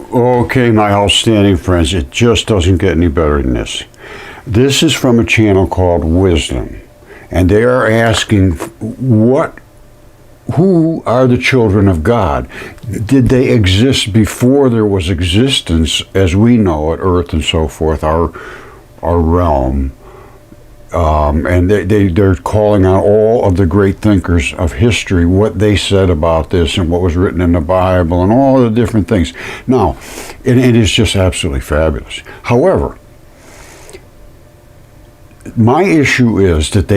Okay, my outstanding friends, it just doesn't get any better than this. This is from a channel called Wisdom, and they are asking who are the children of God? Did they exist before there was existence as we know it, Earth and so forth, our realm? And they're calling on all of the great thinkers of history, what they said about this and what was written in the Bible and all the different things. Now, it is just absolutely fabulous. However, my issue is that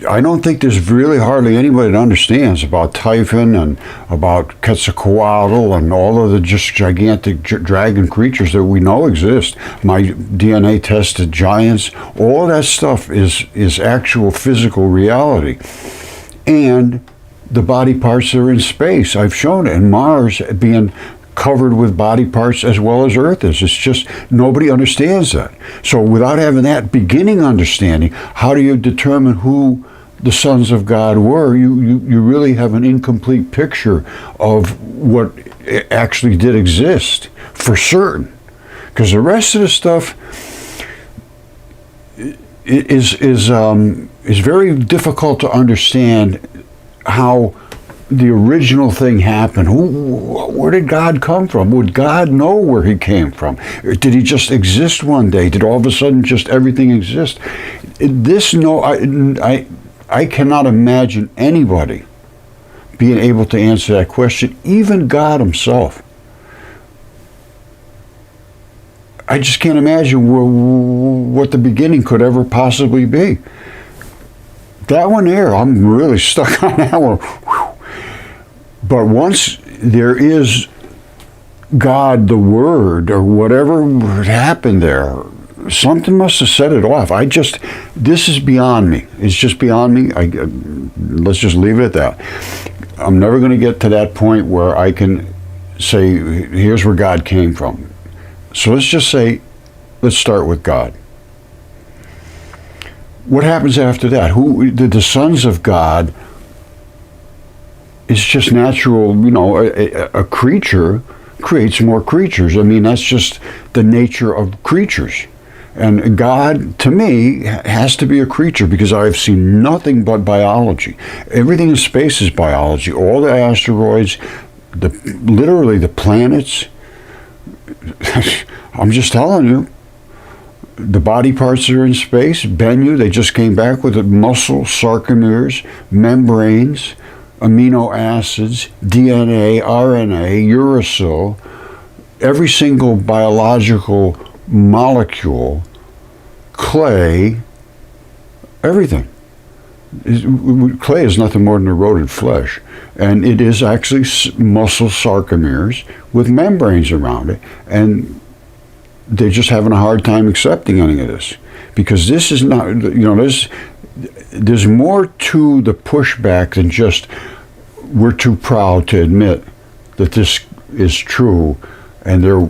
I don't think there's really hardly anybody that understands about Typhon and about Quetzalcoatl and all of the just gigantic dragon creatures that we know exist. My DNA tested giants, all that stuff is actual physical reality. And the body parts that are in space, I've shown it, and Mars being covered with body parts as well as Earth is. It's just nobody understands that. So without having that beginning understanding, how do you determine who the sons of God were? You really have an incomplete picture of what actually did exist for certain. Because the rest of the stuff is very difficult to understand how the original thing happened. Where did God come from? Would God know where he came from? Did he just exist one day? Did all of a sudden just everything exist? I cannot imagine anybody being able to answer that question, even God himself. I just can't imagine what the beginning could ever possibly be. That one there, I'm really stuck on that one. But once there is God, the Word, or whatever happened there, something must have set it off. This is beyond me. It's just beyond me. Let's just leave it at that. I'm never going to get to that point where I can say, here's where God came from. So let's just say, let's start with God. What happens after that? Who did the sons of God? It's just natural, a creature creates more creatures. I mean, that's just the nature of creatures. And God, to me, has to be a creature because I've seen nothing but biology. Everything in space is biology. All the asteroids, literally the planets. I'm just telling you. The body parts that are in space, Bennu, they just came back with it, muscle, sarcomeres, membranes, amino acids, DNA, RNA, uracil, every single biological molecule, clay, everything. Clay is nothing more than eroded flesh, and it is actually muscle sarcomeres with membranes around it, and they're just having a hard time accepting any of this because this is not, there's more to the pushback than just we're too proud to admit that this is true and there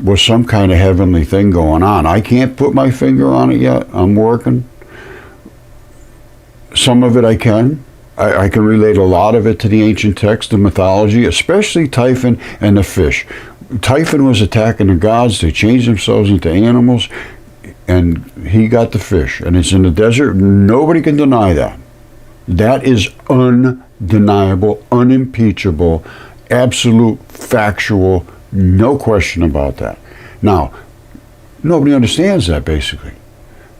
was some kind of heavenly thing going on. I can't put my finger on it yet. I'm working. Some of it I can. I can relate a lot of it to the ancient text, the mythology, especially Typhon and the fish. Typhon was attacking the gods. They changed themselves into animals, and he got the fish. And it's in the desert. Nobody can deny that. That is undeniable, unimpeachable, absolute, factual, no question about that. Now, nobody understands that, basically.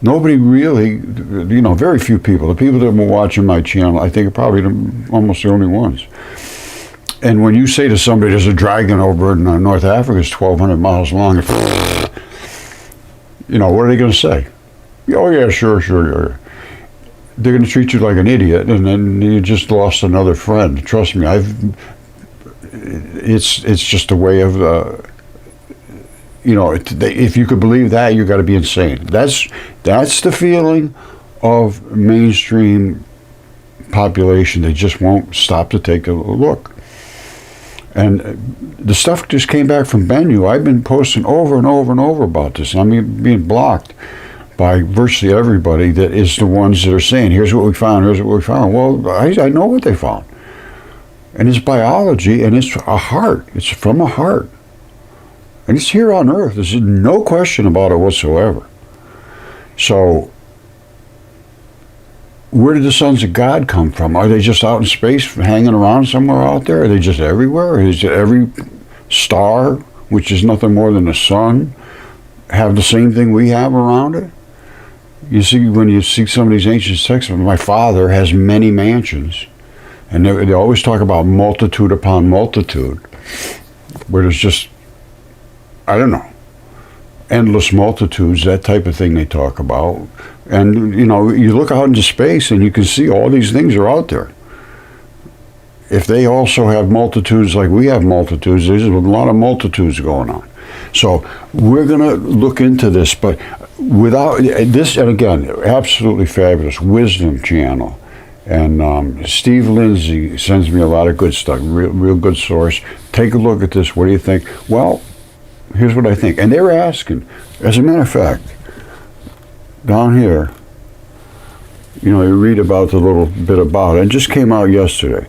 Nobody really, very few people. The people that have been watching my channel, I think, are probably almost the only ones. And when you say to somebody, there's a dragon over in North Africa, it's 1,200 miles long, what are they going to say? Oh, yeah, sure. They're going to treat you like an idiot, and then you just lost another friend. Trust me, it's just a way of, if you could believe that, you got to be insane. That's the feeling of mainstream population. They just won't stop to take a look. And the stuff just came back from Bennu. I've been posting over and over and over about this. I mean, being blocked by virtually everybody that is the ones that are saying, here's what we found, here's what we found. Well, I know what they found. And it's biology, and it's a heart. It's from a heart. And it's here on Earth. There's no question about it whatsoever. So, where did the sons of God come from? Are they just out in space, hanging around somewhere out there? Are they just everywhere? Is every star, which is nothing more than the sun, have the same thing we have around it? You see, when you see some of these ancient texts, my father has many mansions. And they always talk about multitude upon multitude, where there's just, I don't know, endless multitudes, that type of thing they talk about. And, you know, you look out into space and you can see all these things are out there. If they also have multitudes like we have multitudes, there's a lot of multitudes going on. So we're going to look into this, but without this, and again, absolutely fabulous Wisdom Channel. And Steve Lindsay sends me a lot of good stuff, real good source. Take a look at this. What do you think? Well, here's what I think. And they're asking, as a matter of fact, down here, you know, you read about the little bit about it. It just came out yesterday.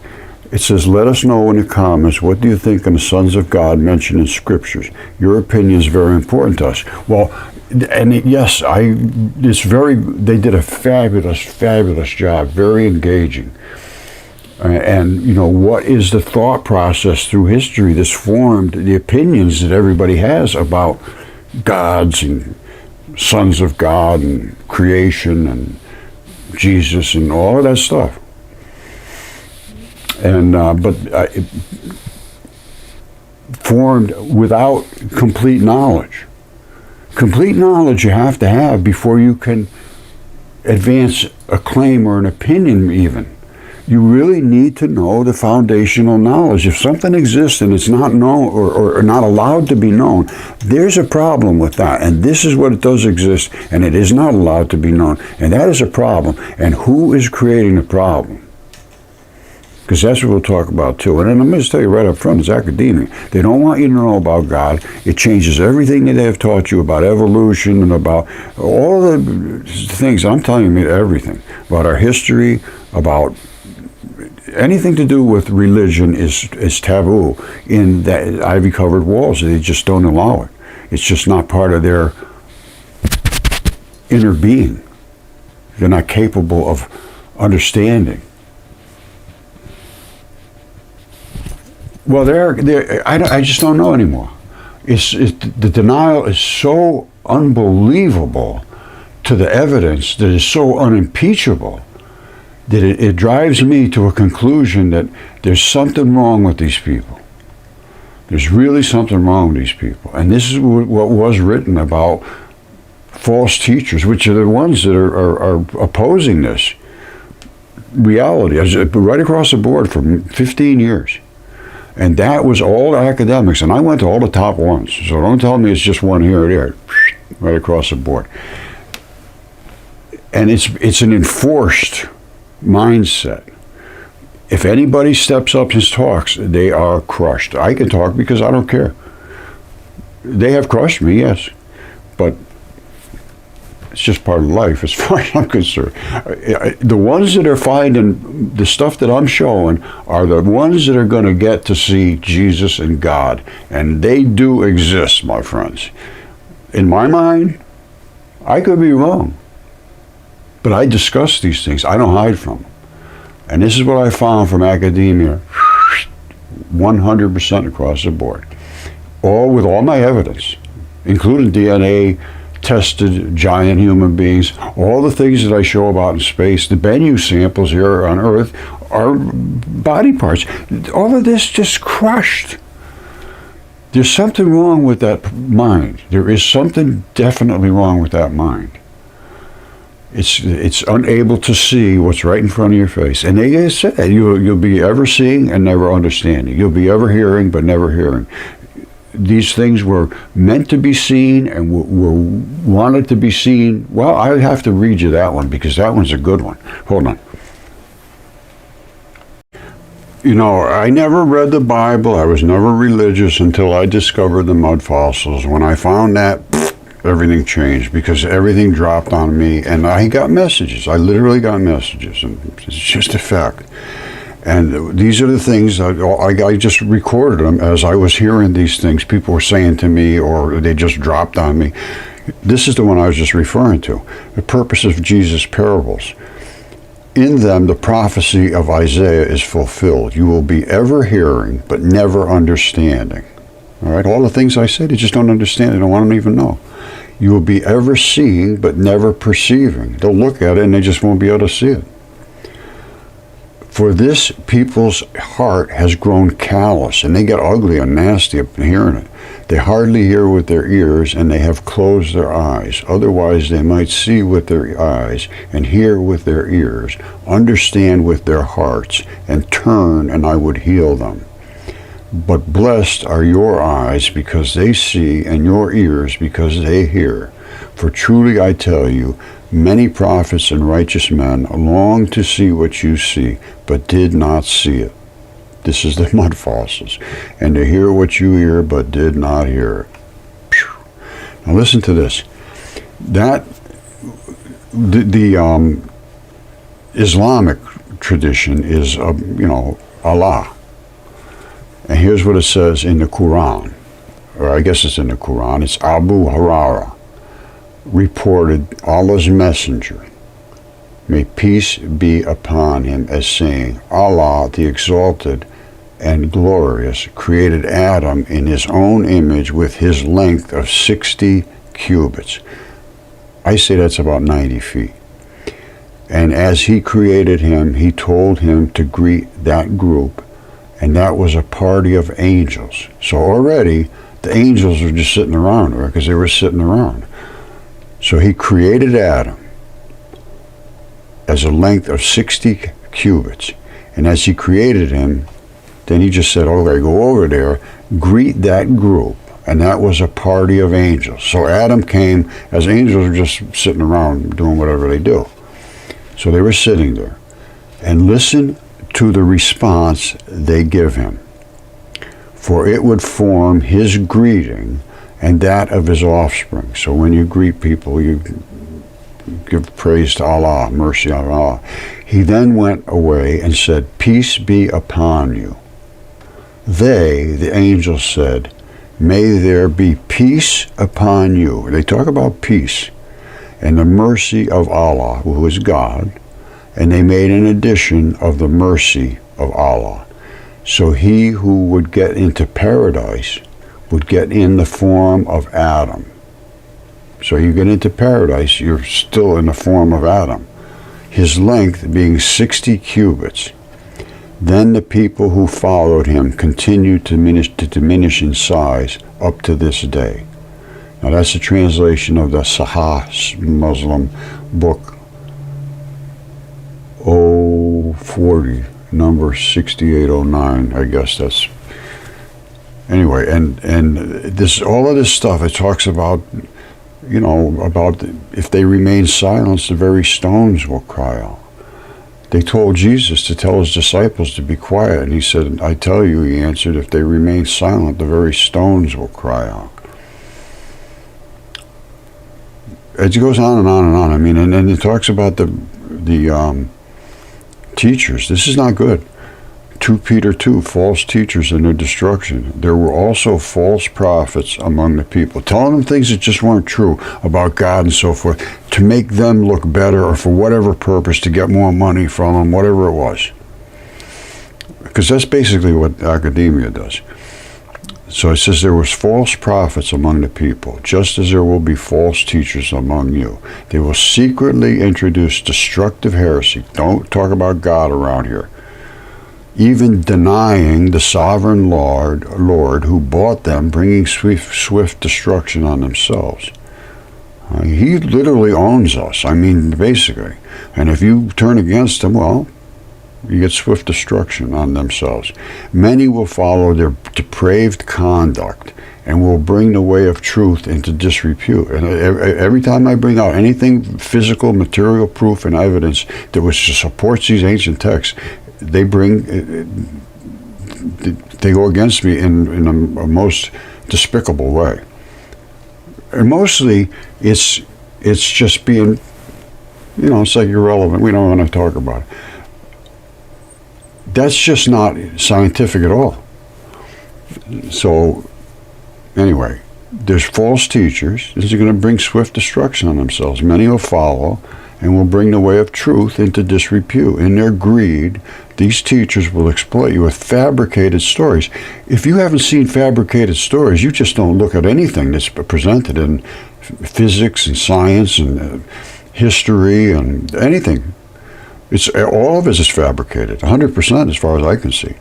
It says, let us know in the comments, what do you think of the sons of God mentioned in scriptures? Your opinion is very important to us. Well, and yes, they did a fabulous job, very engaging. And, you know, what is the thought process through history that's formed the opinions that everybody has about gods and sons of God and creation and Jesus and all of that stuff. And it formed without complete knowledge. Complete knowledge you have to have before you can advance a claim or an opinion even. You really need to know the foundational knowledge. If something exists and it's not known or not allowed to be known, there's a problem with that. And this is what it does exist, and it is not allowed to be known. And that is a problem. And who is creating the problem? Because that's what we'll talk about too. And then I'm going to tell you right up front, it's academia. They don't want you to know about God. It changes everything that they have taught you about evolution and about all the things. I'm telling you everything. About our history, about anything to do with religion is taboo in the ivy-covered walls. They just don't allow it. It's just not part of their inner being. They're not capable of understanding. Well, I just don't know anymore. The denial is so unbelievable to the evidence that is so unimpeachable that it drives me to a conclusion that there's something wrong with these people. There's really something wrong with these people. And this is what was written about false teachers, which are the ones that are opposing this reality, right across the board for 15 years. And that was all academics, and I went to all the top ones. So don't tell me it's just one here or there, right across the board. And it's an enforced mindset. If anybody steps up and talks, they are crushed. I can talk because I don't care. They have crushed me, yes, but it's just part of life as far as I'm concerned. The ones that are finding the stuff that I'm showing are the ones that are going to get to see Jesus and God. And they do exist, my friends. In my mind, I could be wrong. But I discuss these things. I don't hide from them. And this is what I found from academia, 100% across the board. All with all my evidence, including DNA, tested giant human beings, all the things that I show about in space, the Bennu samples here on Earth are body parts. All of this just crushed. There's something wrong with that mind. There is something definitely wrong with that mind. It's unable to see what's right in front of your face. And they said you'll be ever seeing and never understanding. You'll be ever hearing but never hearing. These things were meant to be seen and were wanted to be seen. Well, I have to read you that one because that one's a good one. Hold on. You know, I never read the Bible. I was never religious until I discovered the Mudfossils. When I found that, everything changed because everything dropped on me and I got messages. I literally got messages, and it's just a fact. And these are the things I just recorded them as I was hearing these things. People were saying to me, or they just dropped on me. This is the one I was just referring to. The purpose of Jesus' parables. In them, the prophecy of Isaiah is fulfilled. You will be ever hearing, but never understanding. All right, all the things I said, you just don't understand. They don't want to even know. You will be ever seeing, but never perceiving. They'll look at it and they just won't be able to see it. For this people's heart has grown callous, and they get ugly and nasty up hearing it. They hardly hear with their ears, and they have closed their eyes. Otherwise they might see with their eyes, and hear with their ears, understand with their hearts, and turn, and I would heal them. But blessed are your eyes because they see, and your ears because they hear. For truly I tell you, many prophets and righteous men longed to see what you see, but did not see it. This is the Mudfossils. And to hear what you hear, but did not hear it. Now listen to this. That the Islamic tradition is, Allah. And here's what it says in the Quran, or I guess it's in the Quran. It's Abu Hurairah reported Allah's messenger, may peace be upon him, as saying, Allah, the exalted and glorious, created Adam in his own image with his length of 60 cubits. I say that's about 90 feet. And as he created him, he told him to greet that group, and that was a party of angels. So already, the angels were just sitting around her because they were sitting around. So he created Adam as a length of 60 cubits. And as he created him, then he just said, okay, go over there, greet that group. And that was a party of angels. So Adam came, as angels were just sitting around doing whatever they do. So they were sitting there. And listen to the response they give him. For it would form his greeting and that of his offspring. So when you greet people, you give praise to Allah, mercy on Allah. He then went away and said, peace be upon you. They, the angels, said, may there be peace upon you. They talk about peace and the mercy of Allah, who is God, and they made an addition of the mercy of Allah. So he who would get into paradise would get in the form of Adam. So you get into paradise, you're still in the form of Adam. His length being 60 cubits. Then the people who followed him continued to diminish in size up to this day. Now that's a translation of the Sahih Muslim book 040, number 6809. I guess that's anyway. And this, all of this stuff, it talks about, about if they remain silent, the very stones will cry out. They told Jesus to tell his disciples to be quiet, and he said, I tell you, he answered, if they remain silent, the very stones will cry out. It goes on and on and on. I mean, and it talks about the teachers. This is not good. 2 Peter 2, false teachers and their destruction. There were also false prophets among the people, telling them things that just weren't true about God and so forth, to make them look better or for whatever purpose, to get more money from them, whatever it was. Because that's basically what academia does. So it says there was false prophets among the people, just as there will be false teachers among you. They will secretly introduce destructive heresy. Don't talk about God around here. Even denying the sovereign Lord who bought them, bringing swift destruction on themselves. He literally owns us. I mean, basically. And if you turn against him, well, you get swift destruction on themselves. Many will follow their depraved conduct and will bring the way of truth into disrepute. And every time I bring out anything physical, material proof and evidence that supports these ancient texts, they go against me in a most despicable way. And mostly it's just being, it's like irrelevant. We don't want to talk about it. That's just not scientific at all. So, anyway, there's false teachers. This is going to bring swift destruction on themselves. Many will follow and will bring the way of truth into disrepute. In their greed, these teachers will exploit you with fabricated stories. If you haven't seen fabricated stories, you just don't look at anything that's presented in physics and science and history and anything. It's all of it is fabricated, 100% as far as I can see.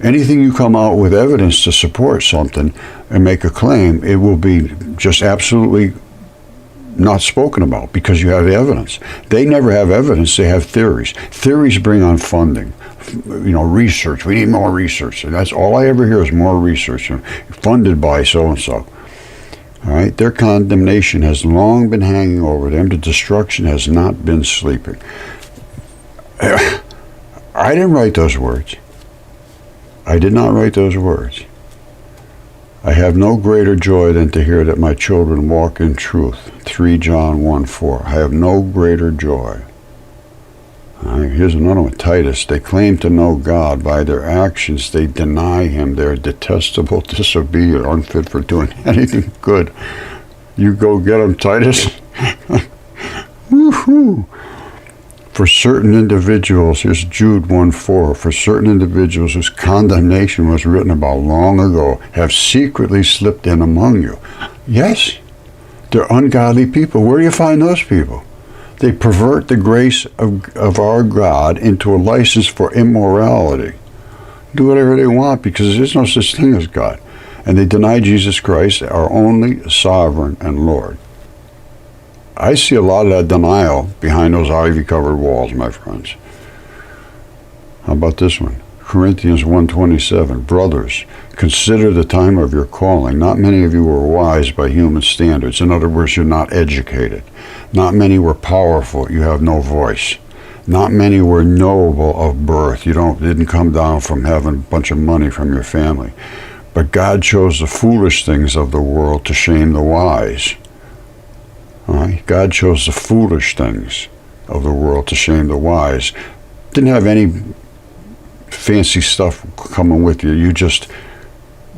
Anything you come out with evidence to support something and make a claim, it will be just absolutely not spoken about because you have evidence. They never have evidence, they have theories. Theories bring on funding, research. We need more research. And that's all I ever hear is more research, funded by so-and-so. All right, their condemnation has long been hanging over them. The destruction has not been sleeping. I didn't write those words. I did not write those words. I have no greater joy than to hear that my children walk in truth. 3 John 1:4. I have no greater joy. All right, here's another one. Titus. They claim to know God. By their actions, they deny him. They're detestable, disobedient, unfit for doing anything good. You go get them, Titus. Woohoo! For certain individuals, here's Jude 1:4, for certain individuals whose condemnation was written about long ago have secretly slipped in among you. Yes, they're ungodly people. Where do you find those people? They pervert the grace of our God into a license for immorality. Do whatever they want because there's no such thing as God. And they deny Jesus Christ, our only sovereign and Lord. I see a lot of that denial behind those ivy-covered walls, my friends. How about this one? Corinthians 1:27. Brothers, consider the time of your calling. Not many of you were wise by human standards. In other words, you're not educated. Not many were powerful. You have no voice. Not many were noble of birth. You didn't come down from heaven, a bunch of money from your family. But God chose the foolish things of the world to shame the wise. Right? God chose the foolish things of the world to shame the wise. Didn't have any fancy stuff coming with you. You just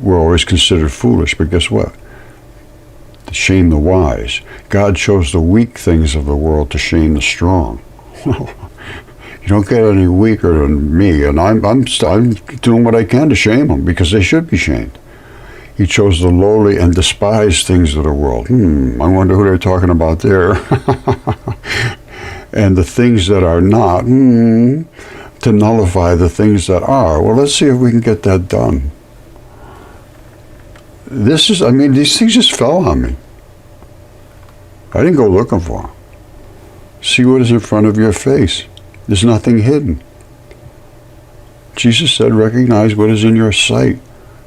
were always considered foolish. But guess what? To shame the wise. God chose the weak things of the world to shame the strong. You don't get any weaker than me, and I'm doing what I can to shame them because they should be shamed. He chose the lowly and despised things of the world. I wonder who they're talking about there. And the things that are not, to nullify the things that are. Well, let's see if we can get that done. These things just fell on me. I didn't go looking for them. See what is in front of your face. There's nothing hidden. Jesus said, recognize what is in your sight.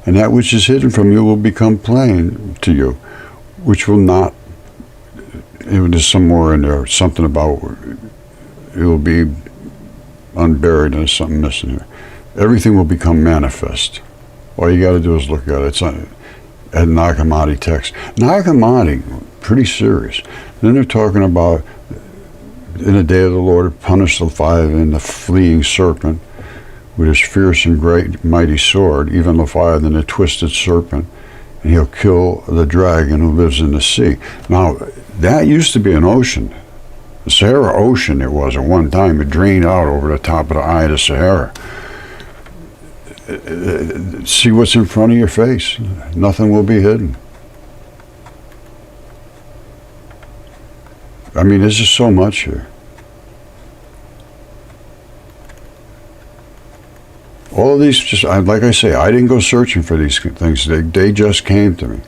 And that which is hidden from you will become plain to you, which will not, there's somewhere in there, something about it will be unburied and there's something missing here. Everything will become manifest. All you got to do is look at it. It's a Nag Hammadi text. Nag Hammadi, pretty serious. Then they're talking about, in the day of the Lord, punish the Leviathan, the fleeing serpent, with his fierce and great mighty sword, even Leviathan, the twisted serpent, and he'll kill the dragon who lives in the sea. Now, that used to be an ocean. The Sahara Ocean it was at one time. It drained out over the top of the eye of the Sahara. See what's in front of your face. Nothing will be hidden. There's just so much here. All of these, just like I say, I didn't go searching for these things. They just came to me.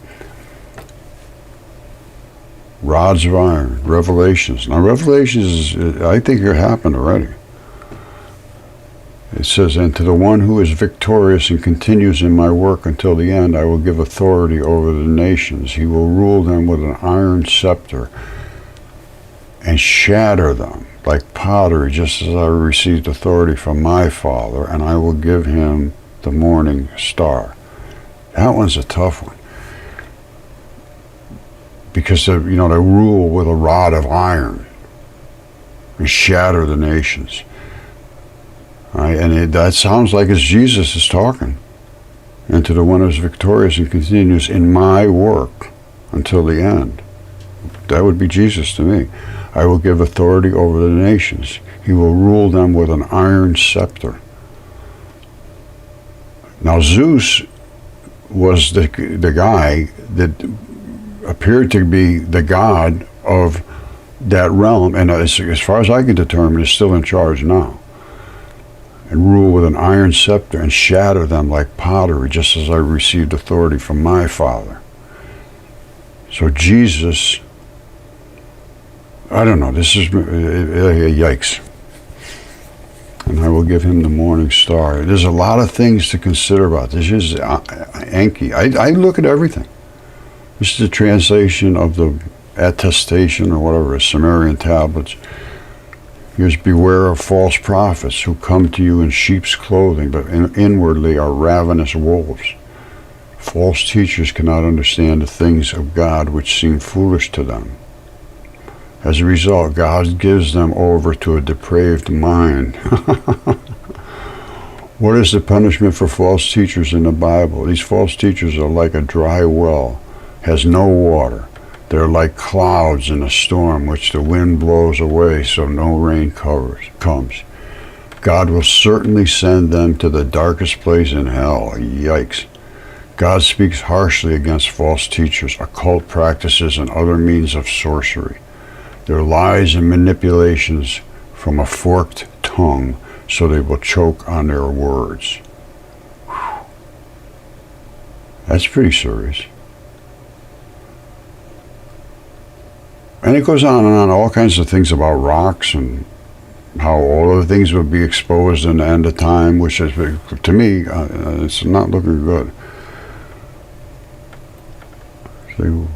Rods of iron, Revelations. Now, Revelations, I think it happened already. It says, and to the one who is victorious and continues in my work until the end, I will give authority over the nations. He will rule them with an iron scepter and shatter them like pottery, just as I received authority from my Father, and I will give him the morning star. That one's a tough one. Because they rule with a rod of iron and shatter the nations. Right? And that sounds like it's Jesus is talking. And to the one who is victorious and continues in my work until the end. That would be Jesus to me. I will give authority over the nations. He will rule them with an iron scepter. Now Zeus was the guy that appeared to be the god of that realm, and as far as I can determine, is still in charge now. And rule with an iron scepter and shatter them like pottery, just as I received authority from my Father. So Jesus, I don't know, this is, yikes. And I will give him the morning star. There's a lot of things to consider about this. This is Enki. I look at everything. This is a translation of the attestation or whatever, Sumerian tablets. Here's beware of false prophets who come to you in sheep's clothing, but inwardly are ravenous wolves. False teachers cannot understand the things of God which seem foolish to them. As a result, God gives them over to a depraved mind. What is the punishment for false teachers in the Bible? These false teachers are like a dry well, has no water. They're like clouds in a storm which the wind blows away so no rain comes. God will certainly send them to the darkest place in hell. Yikes. God speaks harshly against false teachers, occult practices, and other means of sorcery. Their lies and manipulations from a forked tongue, so they will choke on their words. Whew. That's pretty serious. And it goes on and on, all kinds of things about rocks and how all of the things will be exposed in the end of time, which is, to me, it's not looking good. So,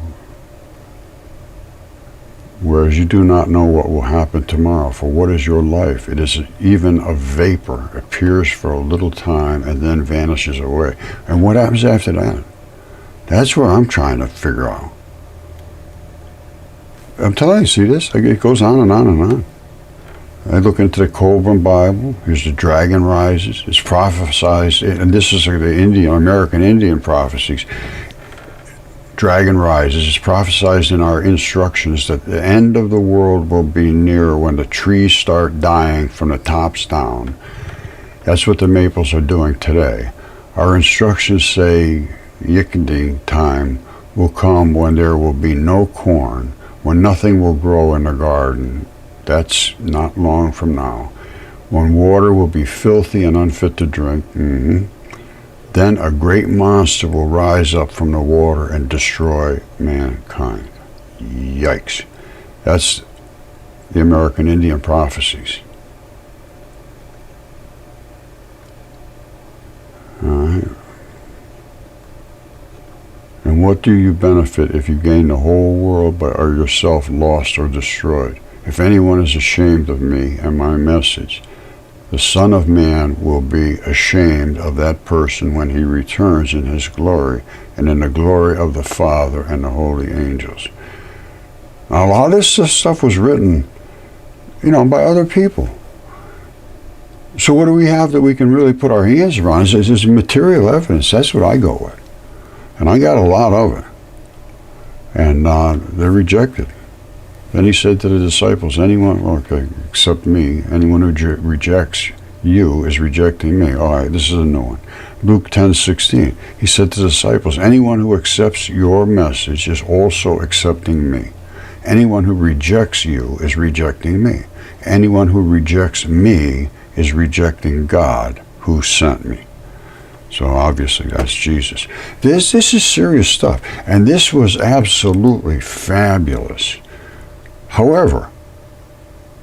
whereas you do not know what will happen tomorrow, for what is your life? It is even a vapor, appears for a little time and then vanishes away. And what happens after that? That's what I'm trying to figure out. I'm telling you, see this? It goes on and on and on. I look into the Cobran Bible. Here's the dragon rises. It's prophesied, and this is the American Indian prophecies. Dragon rises. It's prophesied in our instructions that the end of the world will be near when the trees start dying from the tops down. That's what the maples are doing today. Our instructions say Yickending time will come when there will be no corn, when nothing will grow in the garden. That's not long from now. When water will be filthy and unfit to drink. Then a great monster will rise up from the water and destroy mankind. Yikes. That's the American Indian prophecies. All right. And what do you benefit if you gain the whole world but are yourself lost or destroyed? If anyone is ashamed of me and my message, the Son of Man will be ashamed of that person when he returns in his glory and in the glory of the Father and the holy angels. Now, a lot of this stuff was written, by other people. So what do we have that we can really put our hands around? There's material evidence. That's what I go with. And I got a lot of it. And they're rejected. Then he said to the disciples, except me, anyone who rejects you is rejecting me. All right, this is a new one. Luke 10:16. He said to the disciples, anyone who accepts your message is also accepting me. Anyone who rejects you is rejecting me. Anyone who rejects me is rejecting God who sent me. So obviously that's Jesus. This is serious stuff. And this was absolutely fabulous. However,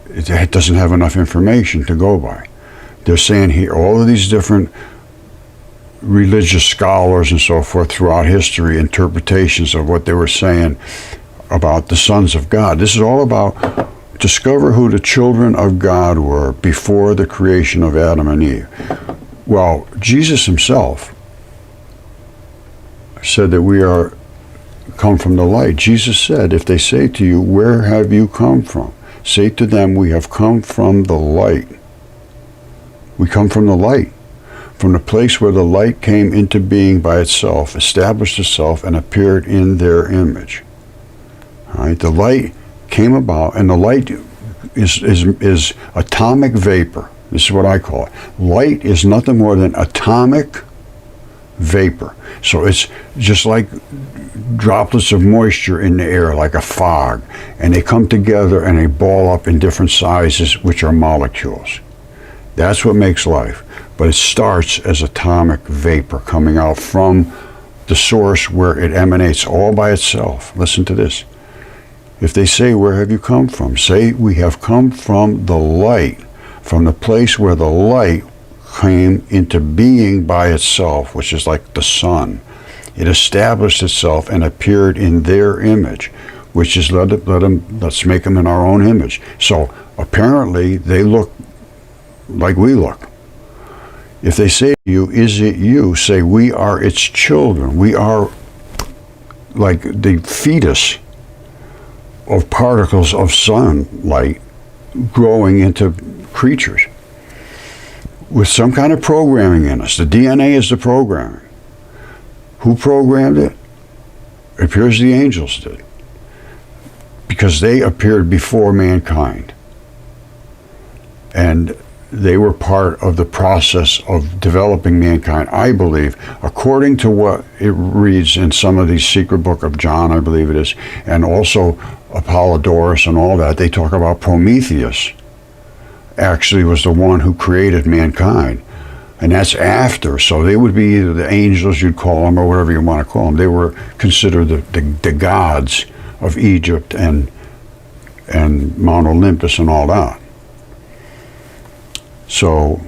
it doesn't have enough information to go by. They're saying here, all of these different religious scholars and so forth throughout history, interpretations of what they were saying about the sons of God. This is all about discover who the children of God were before the creation of Adam and Eve. Well, Jesus himself said that we are come from the light. Jesus said, if they say to you, where have you come from? Say to them, we have come from the light. We come from the light, from the place where the light came into being by itself, established itself, and appeared in their image. All right, the light came about, and the light is atomic vapor. This is what I call it. Light is nothing more than atomic vapor. So it's just like droplets of moisture in the air, like a fog, and they come together and they ball up in different sizes, which are molecules. That's what makes life. But it starts as atomic vapor coming out from the source where it emanates all by itself. Listen to this. If they say, where have you come from? Say, we have come from the light, from the place where the light came into being by itself, which is like the sun. It established itself and appeared in their image, which is let's make them in our own image. So apparently they look like we look. If they say to you, is it you? Say, we are its children. We are like the fetus of particles of sunlight growing into creatures with some kind of programming in us. The DNA is the programming. Who programmed it? It appears the angels did, because they appeared before mankind, and they were part of the process of developing mankind, I believe, according to what it reads in some of these secret book of John, I believe it is, and also Apollodorus and all that. They talk about Prometheus actually was the one who created mankind, and that's after. So they would be either the angels, you'd call them, or whatever you want to call them. They were considered the gods of Egypt and Mount Olympus and all that. So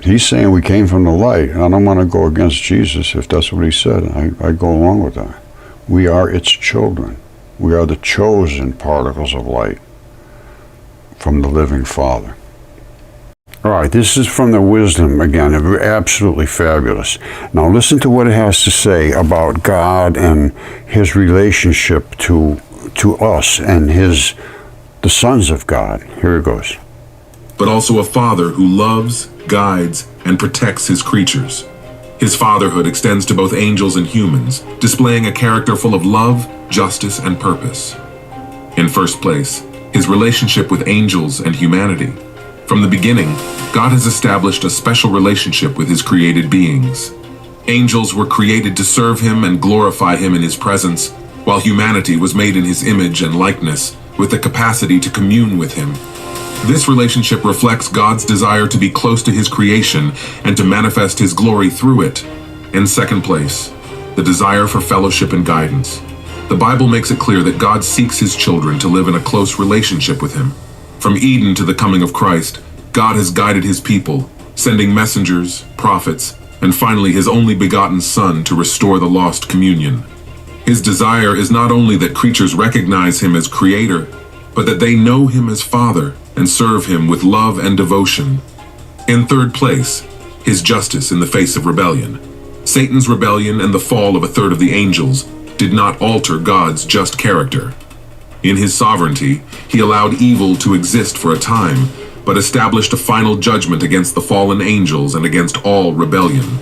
he's saying we came from the light. I don't want to go against Jesus if that's what he said. I go along with that. We are its children. We are the chosen particles of light from the living Father. All right, this is from the Wisdom again. Absolutely fabulous. Now listen to what it has to say about God and his relationship to us and the sons of God. Here it goes. But also a father who loves, guides, and protects his creatures. His fatherhood extends to both angels and humans, displaying a character full of love, justice, and purpose. In first place, his relationship with angels and humanity. From the beginning, God has established a special relationship with his created beings. Angels were created to serve him and glorify him in his presence, while humanity was made in his image and likeness, with the capacity to commune with him. This relationship reflects God's desire to be close to his creation and to manifest his glory through it. In second place, the desire for fellowship and guidance. The Bible makes it clear that God seeks his children to live in a close relationship with him. From Eden to the coming of Christ, God has guided his people, sending messengers, prophets, and finally his only begotten Son to restore the lost communion. His desire is not only that creatures recognize him as creator, but that they know him as Father and serve him with love and devotion. In third place, his justice in the face of rebellion. Satan's rebellion and the fall of a third of the angels did not alter God's just character. In his sovereignty, he allowed evil to exist for a time, but established a final judgment against the fallen angels and against all rebellion.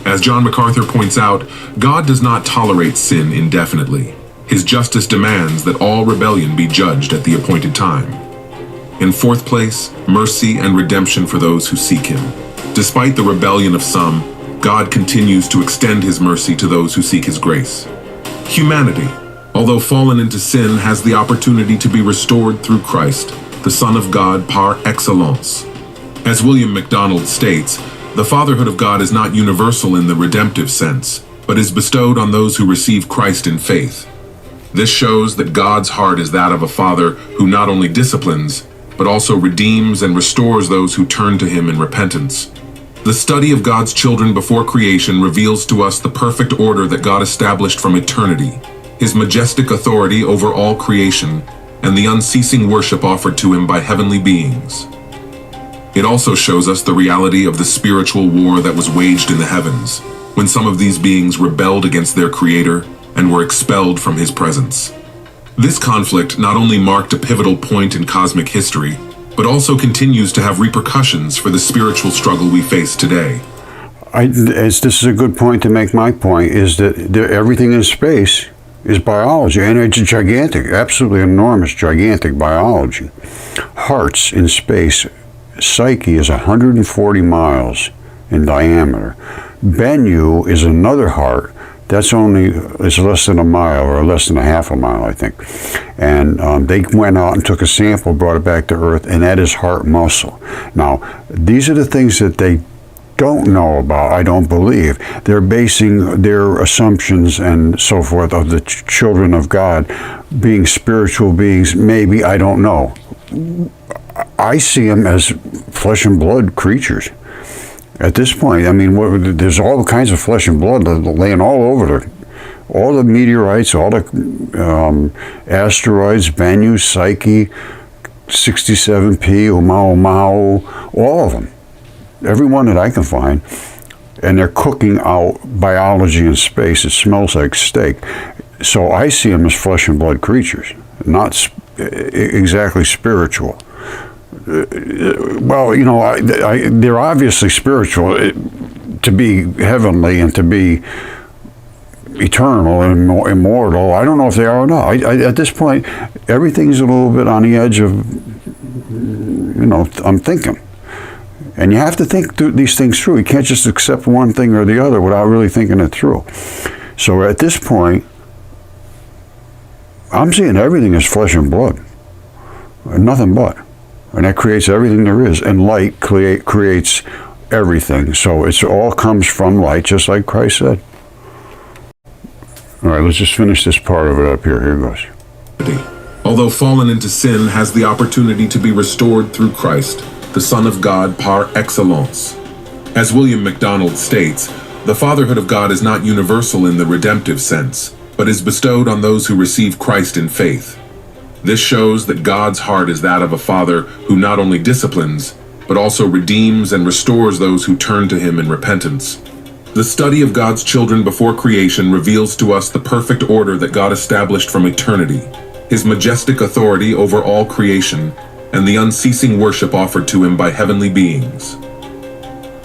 As John MacArthur points out, God does not tolerate sin indefinitely. His justice demands that all rebellion be judged at the appointed time. In fourth place, mercy and redemption for those who seek him. Despite the rebellion of some, God continues to extend his mercy to those who seek his grace. Humanity, although fallen into sin, has the opportunity to be restored through Christ, the Son of God par excellence. As William MacDonald states, the fatherhood of God is not universal in the redemptive sense, but is bestowed on those who receive Christ in faith. This shows that God's heart is that of a father who not only disciplines, but also redeems and restores those who turn to him in repentance. The study of God's children before creation reveals to us the perfect order that God established from eternity, his majestic authority over all creation, and the unceasing worship offered to him by heavenly beings. It also shows us the reality of the spiritual war that was waged in the heavens, when some of these beings rebelled against their Creator and were expelled from his presence. This conflict not only marked a pivotal point in cosmic history, but also continues to have repercussions for the spiritual struggle we face today. This is a good point to make. My point is that everything in space is biology, and it's gigantic, absolutely enormous, gigantic biology. Hearts in space, Psyche is 140 miles in diameter. Bennu is another heart that's is less than a mile, or less than a half a mile, I think. And they went out and took a sample, brought it back to Earth, and that is heart muscle. Now, these are the things that they don't know about, I don't believe. They're basing their assumptions and so forth of the children of God being spiritual beings. Maybe, I don't know. I see them as flesh and blood creatures. At this point, I mean, there's all kinds of flesh and blood laying all over all the meteorites, all the asteroids, Bennu, Psyche, 67P, Oumuamua, all of them. Every one that I can find, and they're cooking out biology in space. It smells like steak. So I see them as flesh and blood creatures, not exactly spiritual. Well, you know, they're obviously spiritual to be heavenly and to be eternal and immortal. I don't know if they are or not. At this point, everything's a little bit on the edge of, you know, I'm thinking. And you have to think these things through. You can't just accept one thing or the other without really thinking it through. So at this point, I'm seeing everything as flesh and blood, nothing but. And that creates everything there is. And light creates everything. So it all comes from light, just like Christ said. All right, let's just finish this part of it up here. Here goes. Although fallen into sin has the opportunity to be restored through Christ, the Son of God par excellence. As William MacDonald states, the fatherhood of God is not universal in the redemptive sense, but is bestowed on those who receive Christ in faith. This shows that God's heart is that of a father who not only disciplines, but also redeems and restores those who turn to him in repentance. The study of God's children before creation reveals to us the perfect order that God established from eternity, his majestic authority over all creation, and the unceasing worship offered to him by heavenly beings.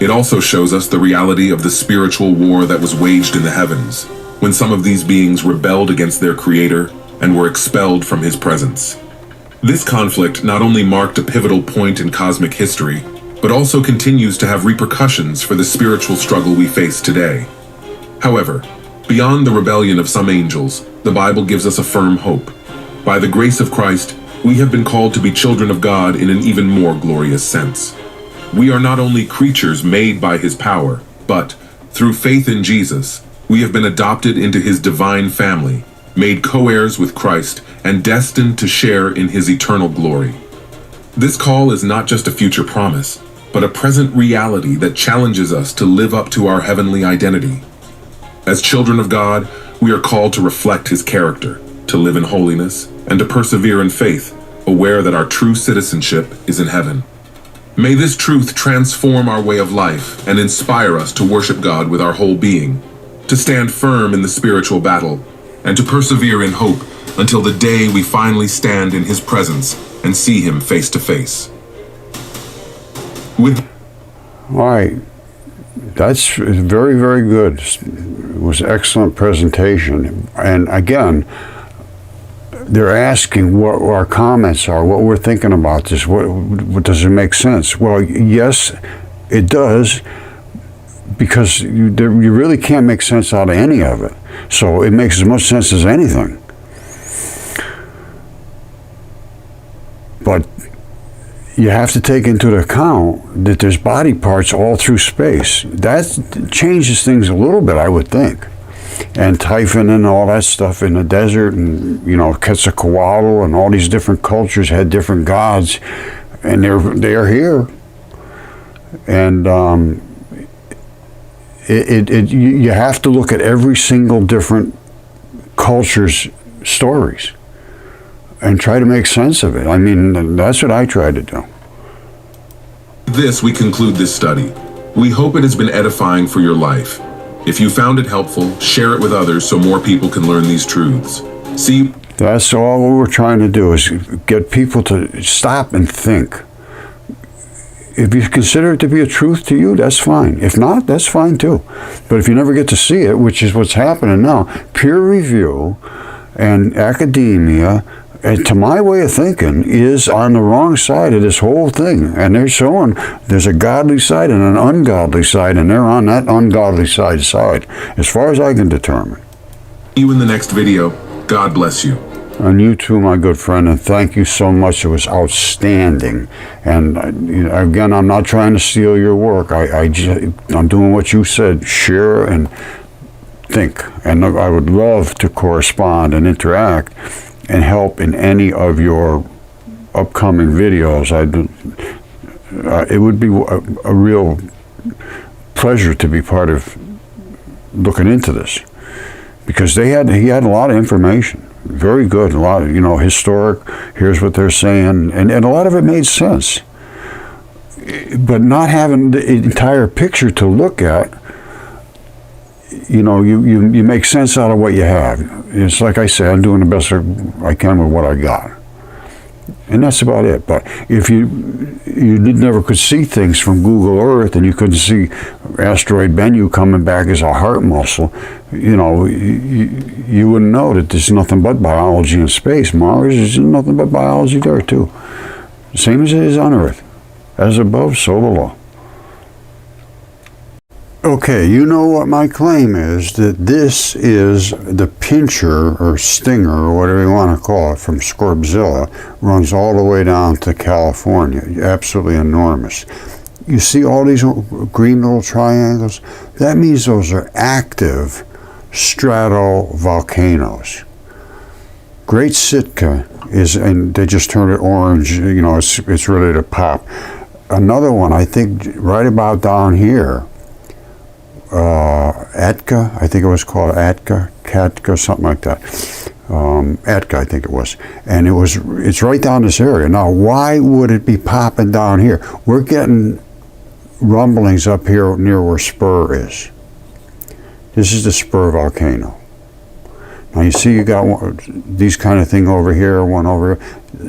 It also shows us the reality of the spiritual war that was waged in the heavens, when some of these beings rebelled against their Creator and were expelled from his presence. This conflict not only marked a pivotal point in cosmic history, but also continues to have repercussions for the spiritual struggle we face today. However, beyond the rebellion of some angels, the Bible gives us a firm hope. By the grace of Christ, we have been called to be children of God in an even more glorious sense. We are not only creatures made by his power, but, through faith in Jesus, we have been adopted into his divine family, made co-heirs with Christ, and destined to share in his eternal glory. This call is not just a future promise, but a present reality that challenges us to live up to our heavenly identity. As children of God, we are called to reflect his character, to live in holiness, and to persevere in faith, aware that our true citizenship is in heaven. May this truth transform our way of life and inspire us to worship God with our whole being, to stand firm in the spiritual battle, and to persevere in hope until the day we finally stand in his presence and see him face to face. All right. That's very, very good. It was an excellent presentation. And again, they're asking what our comments are, what we're thinking about this. What does it make sense? Well, yes, it does, because you really can't make sense out of any of it. So it makes as much sense as anything. But you have to take into account that there's body parts all through space. That changes things a little bit, I would think. And Typhon and all that stuff in the desert, and you know, Quetzalcoatl and all these different cultures had different gods, and they're here. And you have to look at every single different culture's stories and try to make sense of it. I mean, that's what I try to do. This we conclude this study. We hope it has been edifying for your life. If you found it helpful, share it with others so more people can learn these truths. See, that's all we're trying to do, is get people to stop and think. if you consider it to be a truth to you, that's fine. If not, that's fine too. But if you never get to see it, which is what's happening now, peer review and academia, and to my way of thinking, is on the wrong side of this whole thing. And they're showing there's a godly side and an ungodly side, and they're on that ungodly side, as far as I can determine. See you in the next video. God bless you. And you too, my good friend, and thank you so much. It was outstanding. And again, I'm not trying to steal your work. I'm doing what you said, share and think. And I would love to correspond and interact and help in any of your upcoming videos. It would be a real pleasure to be part of looking into this, because he had a lot of information. Very good, a lot of, historic, here's what they're saying, and a lot of it made sense. But not having the entire picture to look at, you make sense out of what you have. It's like I said, I'm doing the best I can with what I got. And that's about it. But if you never could see things from Google Earth, and you couldn't see asteroid Bennu coming back as a heart muscle, you wouldn't know that there's nothing but biology in space. Mars is nothing but biology there too. Same as it is on Earth. As above, so below. Okay, you know what my claim is, that this is the pincher or stinger or whatever you want to call it from Scorbzilla, runs all the way down to California. Absolutely enormous. You see all these green little triangles? That means those are active stratovolcanoes. Great Sitka is, and they just turned it orange, it's ready to pop. Another one, I think right about down here, Atka, I think it was called Atka, Katka, something like that. Atka, I think it was. And it's right down this area. Now, why would it be popping down here? We're getting rumblings up here near where Spur is. This is the Spur volcano. Now you see you got these kind of thing over here, one over here,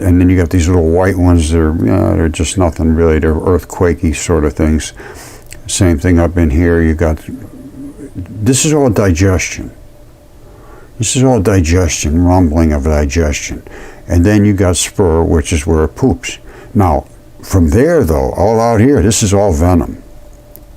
and then you got these little white ones that are, they're just nothing really. They're earthquakey sort of things. Same thing up in here. You got, this is all digestion. This is all digestion, rumbling of digestion. And then you got Spur, which is where it poops. Now, from there though, all out here, this is all venom.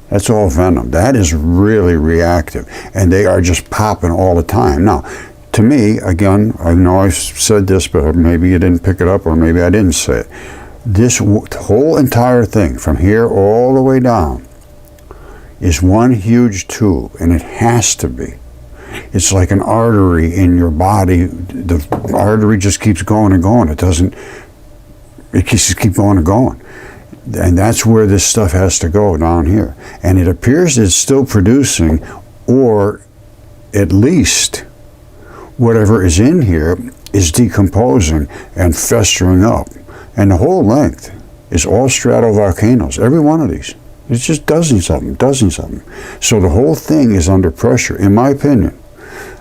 That's all venom. That is really reactive. And they are just popping all the time. Now, to me, again, I know I've said this, but maybe you didn't pick it up, or maybe I didn't say it. This whole entire thing, from here all the way down, is one huge tube, and it has to be. It's like an artery in your body. The artery just keeps going and going. It just keeps going and going. And that's where this stuff has to go, down here. And it appears it's still producing, or at least whatever is in here is decomposing and festering up. And the whole length is all stratovolcanoes, every one of these. It's just dozens of them. So the whole thing is under pressure, in my opinion.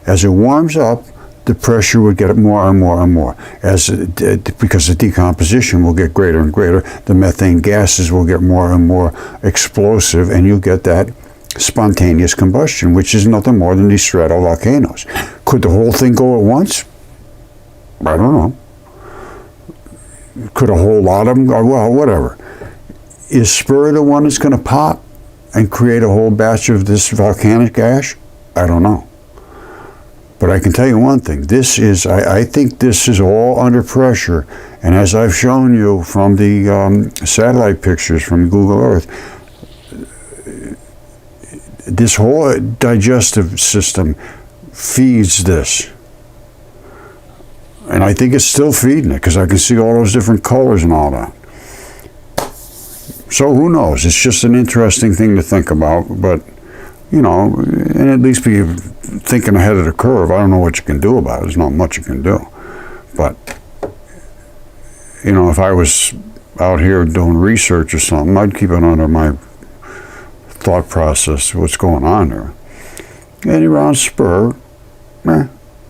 As it warms up, the pressure would get more and more and more. Because the decomposition will get greater and greater, the methane gases will get more and more explosive, and you get that spontaneous combustion, which is nothing more than these stratovolcanoes. Could the whole thing go at once? I don't know. Could a whole lot of them go? Well, whatever. Is Spur the one that's going to pop and create a whole batch of this volcanic ash? I don't know. But I can tell you one thing. I think this is all under pressure. And as I've shown you from the satellite pictures from Google Earth, this whole digestive system feeds this. And I think it's still feeding it, because I can see all those different colors and all that. So who knows? It's just an interesting thing to think about, but, and at least be thinking ahead of the curve. I don't know what you can do about it. There's not much you can do. But, if I was out here doing research or something, I'd keep it under my thought process, what's going on there. And around Spur,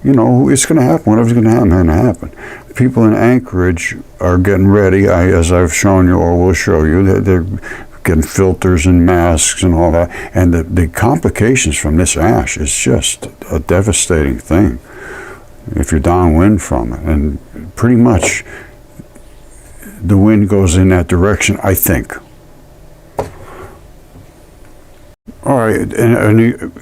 You know, it's going to happen. Whatever's going to happen, going to happen. People in Anchorage are getting ready, as I've shown you or will show you. They're getting filters and masks and all that. And the complications from this ash is just a devastating thing if you're downwind from it. And pretty much the wind goes in that direction, I think. All right, an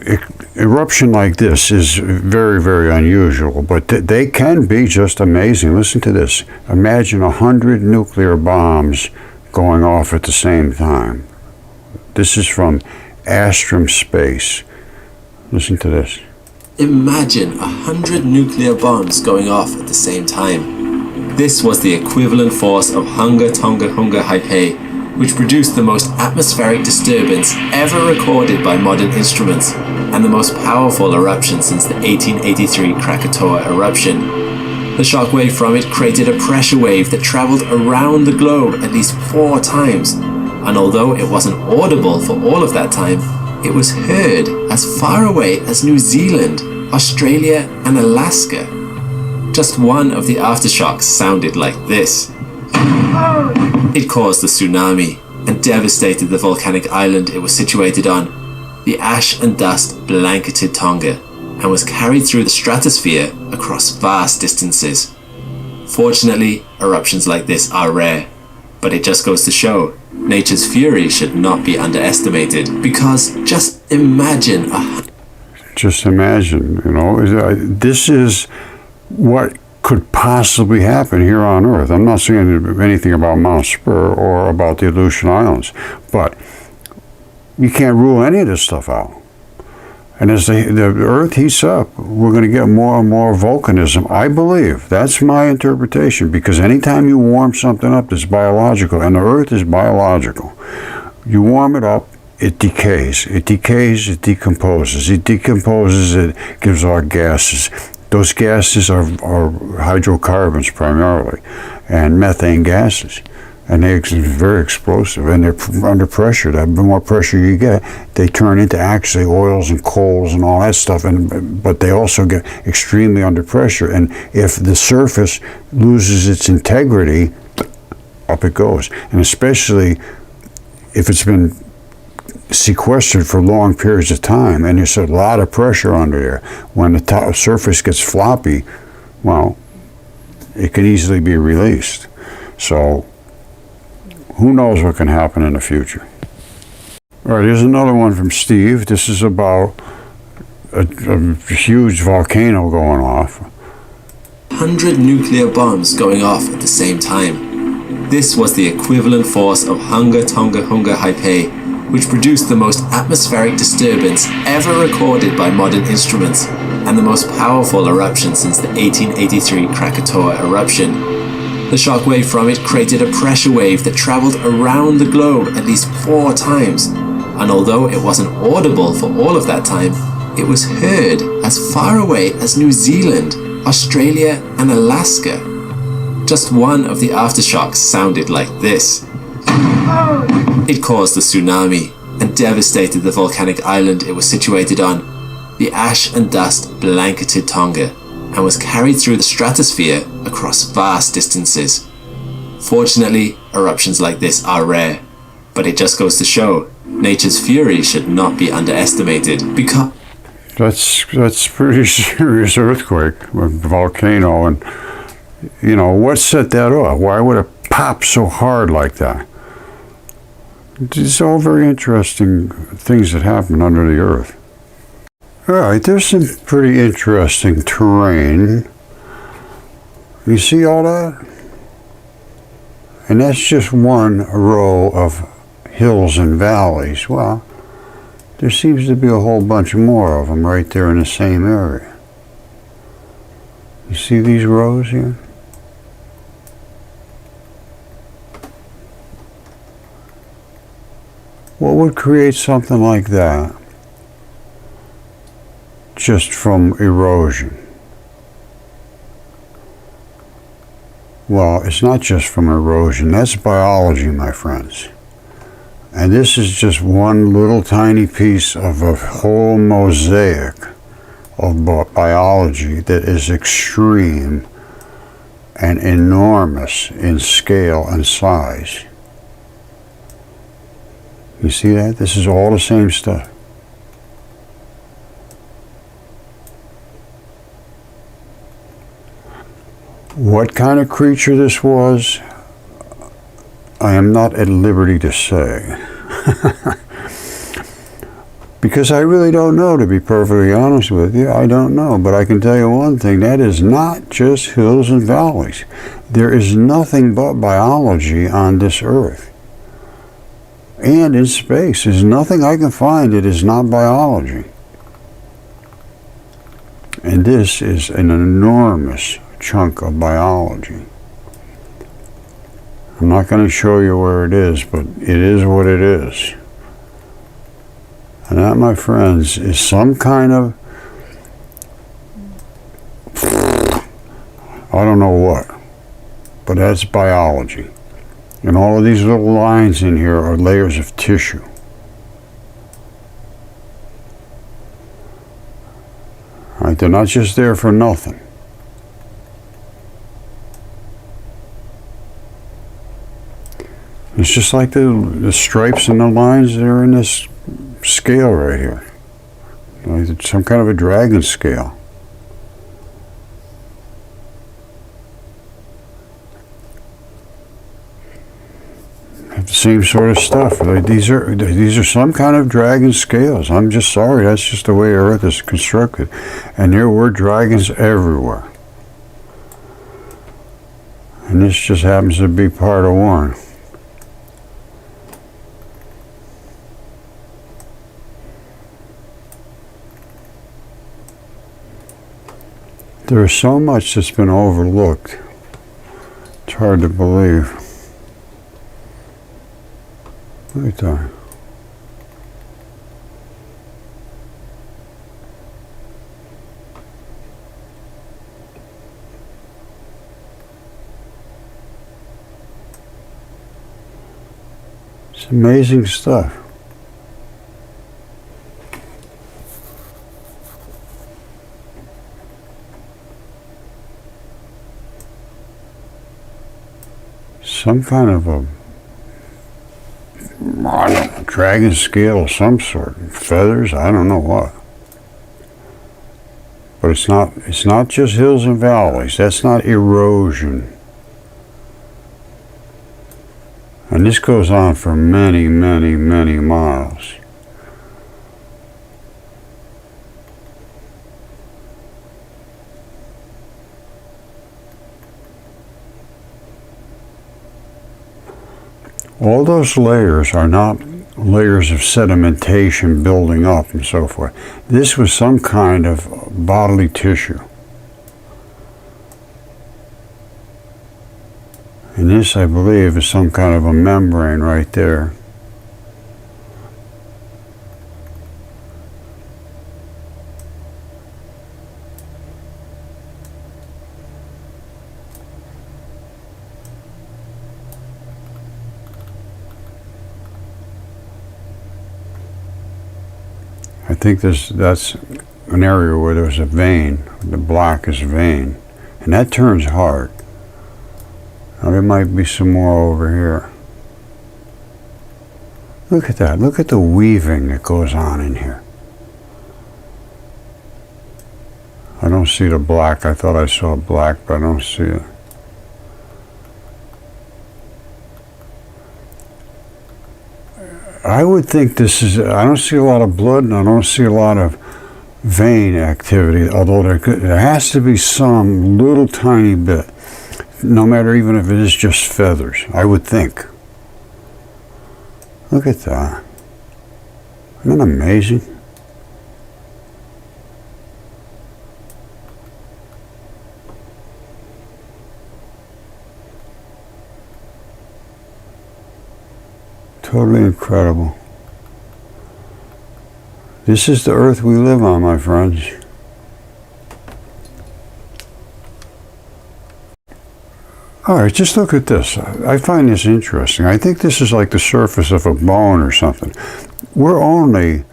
eruption like this is very, very unusual, but they can be just amazing. Listen to this. Imagine 100 nuclear bombs going off at the same time. This is from Astrum Space. Listen to this. Imagine 100 nuclear bombs going off at the same time. This was the equivalent force of Hunga Tonga Hunga Haipe, which produced the most atmospheric disturbance ever recorded by modern instruments, and the most powerful eruption since the 1883 Krakatoa eruption. The shockwave from it created a pressure wave that travelled around the globe at least 4 times, and although it wasn't audible for all of that time, it was heard as far away as New Zealand, Australia and Alaska. Just one of the aftershocks sounded like this. It caused a tsunami and devastated the volcanic island it was situated on. The ash and dust blanketed Tonga and was carried through the stratosphere across vast distances. Fortunately, eruptions like this are rare, but it just goes to show nature's fury should not be underestimated, because just imagine you know, this is what could possibly happen here on Earth. I'm not saying anything about Mount Spur or about the Aleutian Islands, but you can't rule any of this stuff out. And as the Earth heats up, we're going to get more and more volcanism, I believe. That's my interpretation, because anytime you warm something up that's biological, and the Earth is biological, you warm it up, it decays. It decays, it decomposes. It decomposes, it gives out gases. Those gases are hydrocarbons primarily, and methane gases. And they're very explosive, and they're under pressure. The more pressure you get, they turn into actually oils and coals and all that stuff, but they also get extremely under pressure. And if the surface loses its integrity, up it goes. And especially if it's been sequestered for long periods of time, and there's a lot of pressure under there. When the top surface gets floppy, well, it can easily be released. So who knows what can happen in the future. All right, here's another one from Steve. This is about a huge volcano going off. 100 nuclear bombs going off at the same time. This was the equivalent force of Hunga Tonga Hunga Haipe, which produced the most atmospheric disturbance ever recorded by modern instruments, and the most powerful eruption since the 1883 Krakatoa eruption. The shockwave from it created a pressure wave that travelled around the globe at least 4 times, and although it wasn't audible for all of that time, it was heard as far away as New Zealand, Australia and Alaska. Just one of the aftershocks sounded like this. It caused a tsunami and devastated the volcanic island it was situated on. The ash and dust blanketed Tonga and was carried through the stratosphere across vast distances. Fortunately, eruptions like this are rare, but it just goes to show nature's fury should not be underestimated, because that's pretty serious earthquake, a volcano, and you know, what set that off? Why would it pop so hard like that? These are all very interesting things that happen under the earth. All right, there's some pretty interesting terrain. You see all that? And that's just one row of hills and valleys. Well, there seems to be a whole bunch more of them right there in the same area. You see these rows here? What would create something like that just from erosion? Well, it's not just from erosion. That's biology, my friends. And this is just one little tiny piece of a whole mosaic of biology that is extreme and enormous in scale and size. You see that? This is all the same stuff. What kind of creature this was, I am not at liberty to say. Because I really don't know, to be perfectly honest with you. I don't know. But I can tell you one thing, that is not just hills and valleys. There is nothing but biology on this earth. And in space. There's nothing I can find that is not biology. And this is an enormous chunk of biology. I'm not going to show you where it is, but it is what it is. And that, my friends, is some kind of, I don't know what, but that's biology. And all of these little lines in here are layers of tissue. Right? They're not just there for nothing. It's just like the stripes and the lines that are in this scale right here. Like it's some kind of a dragon scale. Have the same sort of stuff. Like these are some kind of dragon scales. I'm just sorry, that's just the way Earth is constructed. And there were dragons everywhere. And this just happens to be part of one. There is so much that's been overlooked. It's hard to believe. Look at that. It's amazing stuff. Some kind of a, I don't know, dragon scale of some sort. Feathers, I don't know what. But it's not just hills and valleys. That's not erosion. And this goes on for many, many, many miles. All those layers are not layers of sedimentation building up and so forth. This was some kind of bodily tissue. And this, I believe, is some kind of a membrane right there. I think that's an area where there's a vein, the blackest vein, and that turns hard. Now there might be some more over here. Look at that, look at the weaving that goes on in here. I don't see the black. I thought I saw black, but I don't see it. I would think this is, I don't see a lot of blood and I don't see a lot of vein activity, although there has to be some little tiny bit, no matter even if it is just feathers, I would think. Look at that. Isn't that amazing? Totally incredible. This is the earth we live on, my friends. All right, just look at this. I find this interesting. I think this is like the surface of a bone or something. We're only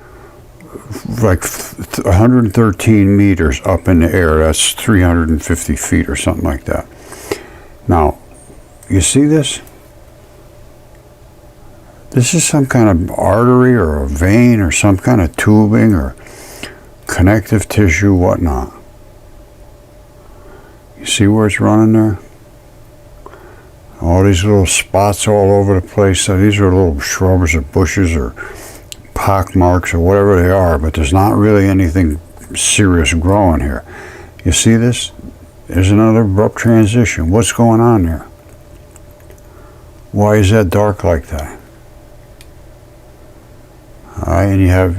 like 113 meters up in the air. That's 350 feet or something like that. Now, you see this? This is some kind of artery or a vein or some kind of tubing or connective tissue, whatnot. You see where it's running there? All these little spots all over the place. So these are little shrubs or bushes or pock marks or whatever they are, but there's not really anything serious growing here. You see this? There's another abrupt transition. What's going on there? Why is that dark like that? All right, and you have,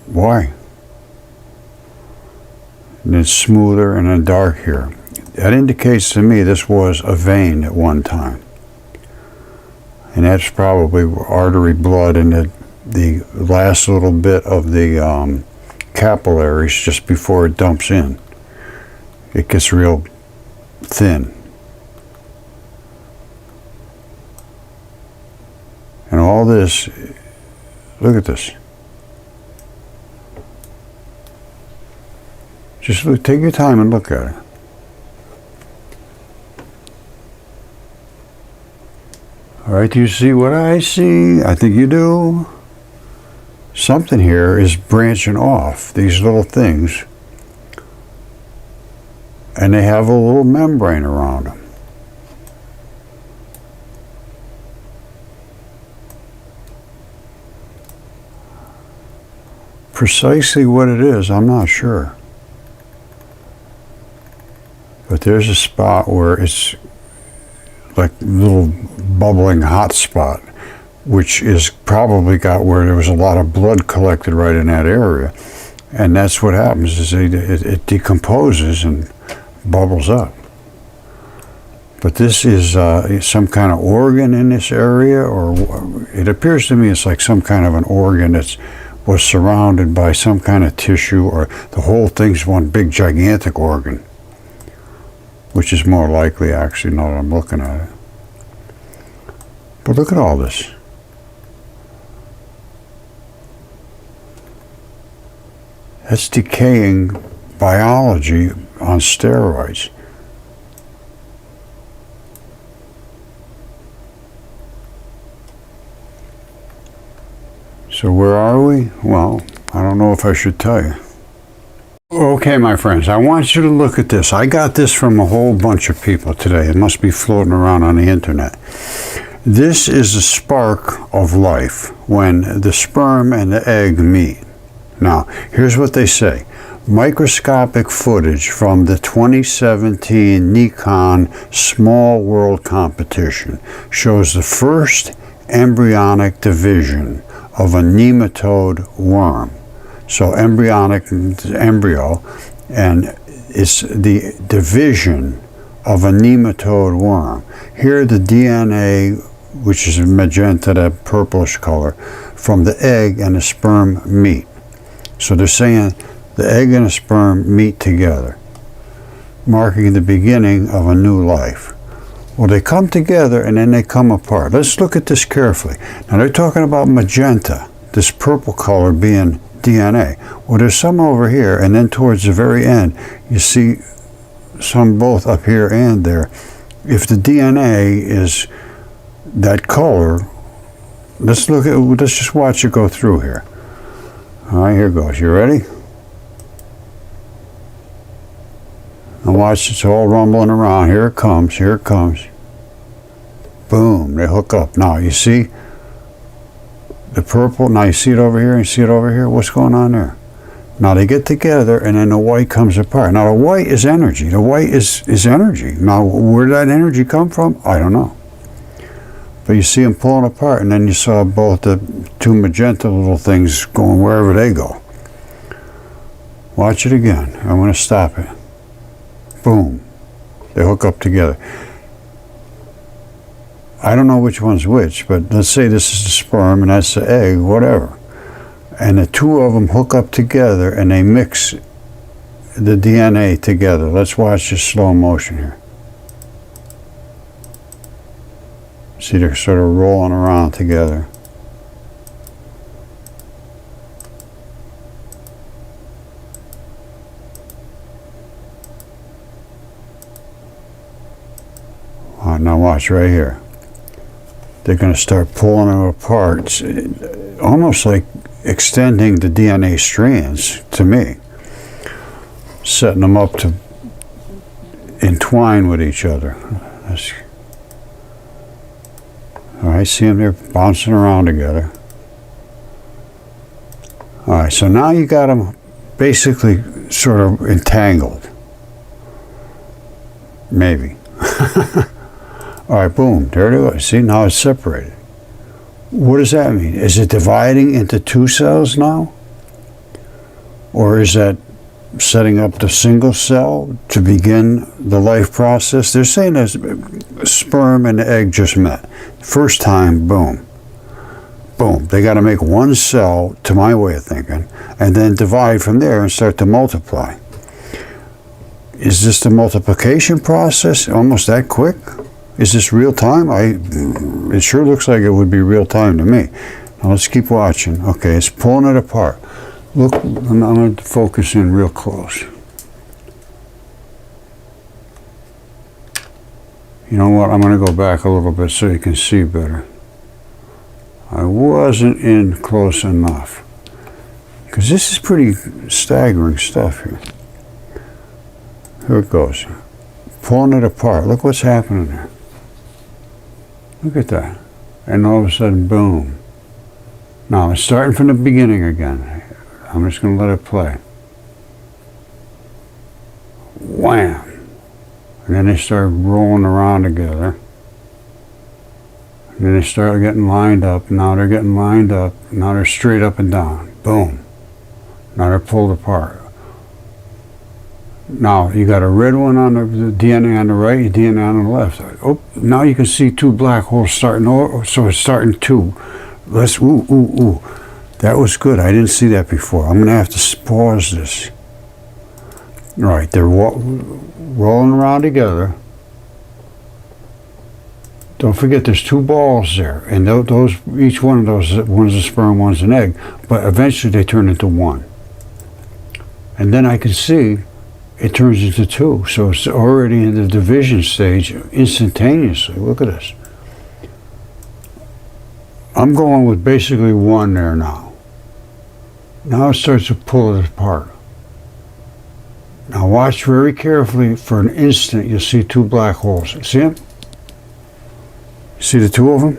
why? And it's smoother and then dark here. That indicates to me this was a vein at one time. And that's probably artery blood in the last little bit of the capillaries just before it dumps in. It gets real thin. And all this, look at this. Just look, take your time and look at it. All right, do you see what I see? I think you do. Something here is branching off, these little things. And they have a little membrane around them. Precisely what it is, I'm not sure. But there's a spot where it's like a little bubbling hot spot, which is probably got where there was a lot of blood collected right in that area. And that's what happens, is it decomposes and bubbles up. But this is some kind of organ in this area, or it appears to me it's like some kind of an organ that was surrounded by some kind of tissue, or the whole thing's one big gigantic organ, which is more likely actually now that I'm looking at it. But look at all this. That's decaying biology on steroids. So where are we? Well, I don't know if I should tell you. Okay, my friends, I want you to look at this. I got this from a whole bunch of people today. It must be floating around on the internet. This is the spark of life when the sperm and the egg meet. Now, here's what they say. Microscopic footage from the 2017 Nikon Small World Competition shows the first embryonic division of a nematode worm. So embryonic embryo, and it's the division of a nematode worm. Here the DNA, which is magenta, that purplish color, from the egg and the sperm meet. So they're saying the egg and the sperm meet together, marking the beginning of a new life. Well, they come together and then they come apart. Let's look at this carefully. Now they're talking about magenta, this purple color being DNA. Well, there's some over here, and then towards the very end, you see some both up here and there. If the DNA is that color, let's just watch it go through here. All right, here goes. You ready? And watch, it's all rumbling around. Here it comes, here it comes. Boom, they hook up. Now, you see the purple? Now, you see it over here and you see it over here? What's going on there? Now, they get together and then the white comes apart. Now, the white is energy. The white is energy. Now, where did that energy come from? I don't know. But you see them pulling apart, and then you saw both the two magenta little things going wherever they go. Watch it again. I'm going to stop it. Boom. They hook up together. I don't know which one's which, but let's say this is the sperm and that's the egg, whatever. And the two of them hook up together and they mix the DNA together. Let's watch this slow motion here. See, they're sort of rolling around together. now watch right here. They're going to start pulling them apart, almost like extending the DNA strands to me, setting them up to entwine with each other. All right, see them there bouncing around together. All right, so now you got them basically sort of entangled. Maybe. All right, boom, there it is. See, now it's separated. What does that mean? Is it dividing into two cells now? Or is that setting up the single cell to begin the life process? They're saying that sperm and egg just met. First time, boom. Boom. They got to make one cell, to my way of thinking, and then divide from there and start to multiply. Is this the multiplication process almost that quick? Is this real time? It sure looks like it would be real time to me. Now let's keep watching. Okay, it's pulling it apart. Look, I'm going to focus in real close. You know what? I'm going to go back a little bit so you can see better. I wasn't in close enough. Because this is pretty staggering stuff here. Here it goes. Pulling it apart. Look what's happening there. Look at that. And all of a sudden, boom. Now, it's starting from the beginning again. I'm just going to let it play. Wham! And then they start rolling around together. And then they start getting lined up. Now they're getting lined up. Now they're straight up and down. Boom. Now they're pulled apart. Now you got a red one on the DNA on the right, DNA on the left. Oh, now you can see two black holes starting over. So it's starting two. Let's, ooh. That was good. I didn't see that before. I'm going to have to pause this. All right, they're rolling around together. Don't forget there's two balls there, and those each one of those, one's a sperm, one's an egg, but eventually they turn into one. And then I can see it turns into two, so it's already in the division stage instantaneously. Look at this. I'm going with basically one there now. Now it starts to pull it apart. Now watch very carefully. For an instant, you'll see two black holes. See them? See the two of them?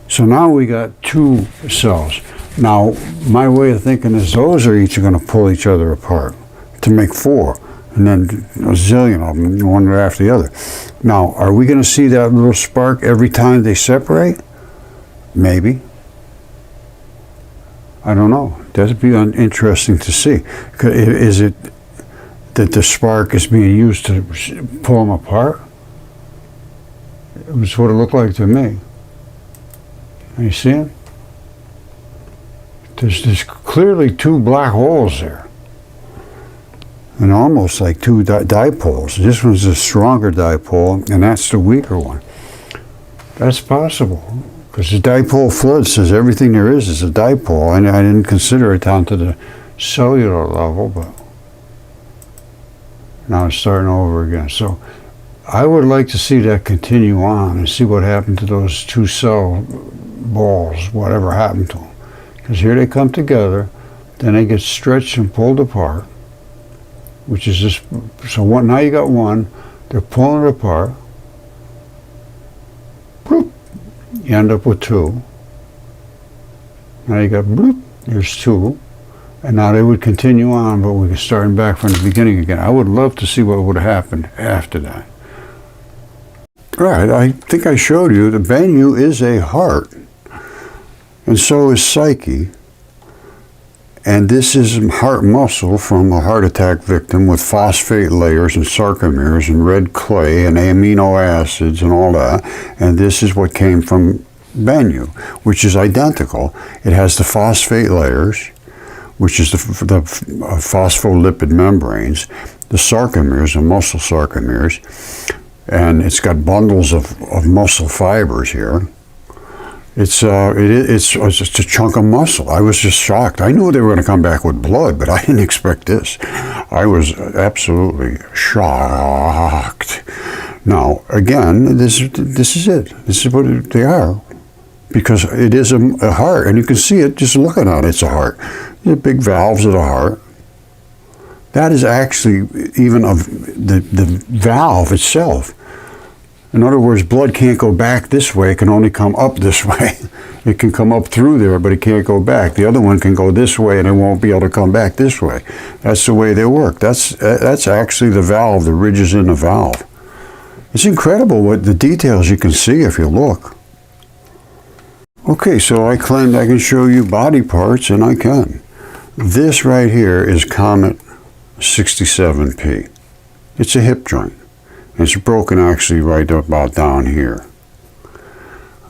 So now we got two cells. Now, my way of thinking is those are each going to pull each other apart to make four. And then a zillion of them, one right after the other. Now, are we going to see that little spark every time they separate? Maybe. I don't know. That'd be interesting to see. Is it that the spark is being used to pull them apart? It was what it looked like to me. You see it? There's clearly two black holes there. And almost like two dipoles. This one's a stronger dipole, and that's the weaker one. That's possible. Because the dipole flood says everything there is a dipole, and I didn't consider it down to the cellular level, but now it's starting over again. So I would like to see that continue on and see what happened to those two cell balls, whatever happened to them. Because here they come together, then they get stretched and pulled apart, which is this. So now you got one, they're pulling it apart. Bloop, you end up with two. Now you got bloop, there's two. And now they would continue on, but we're starting back from the beginning again. I would love to see what would have happened after that. All right, I think I showed you the Bennu is a heart, and so is Psyche. And this is heart muscle from a heart attack victim with phosphate layers and sarcomeres and red clay and amino acids and all that. And this is what came from Bennu, which is identical. It has the phosphate layers, which is the phospholipid membranes, the sarcomeres, the muscle sarcomeres, and it's got bundles of muscle fibers here. It's just a chunk of muscle. I was just shocked. I knew they were going to come back with blood, but I didn't expect this. I was absolutely shocked. Now, again, this is it. This is what they are. Because it is a heart, and you can see it just looking at it. It's a heart. The big valves of the heart. That is actually even of the valve itself. In other words, blood can't go back this way. It can only come up this way. It can come up through there, but it can't go back. The other one can go this way, and it won't be able to come back this way. That's the way they work. That's actually the valve, the ridges in the valve. It's incredible what the details you can see if you look. Okay, so I claimed I can show you body parts, and I can. This right here is Comet 67P. It's a hip joint. It's broken actually right about down here.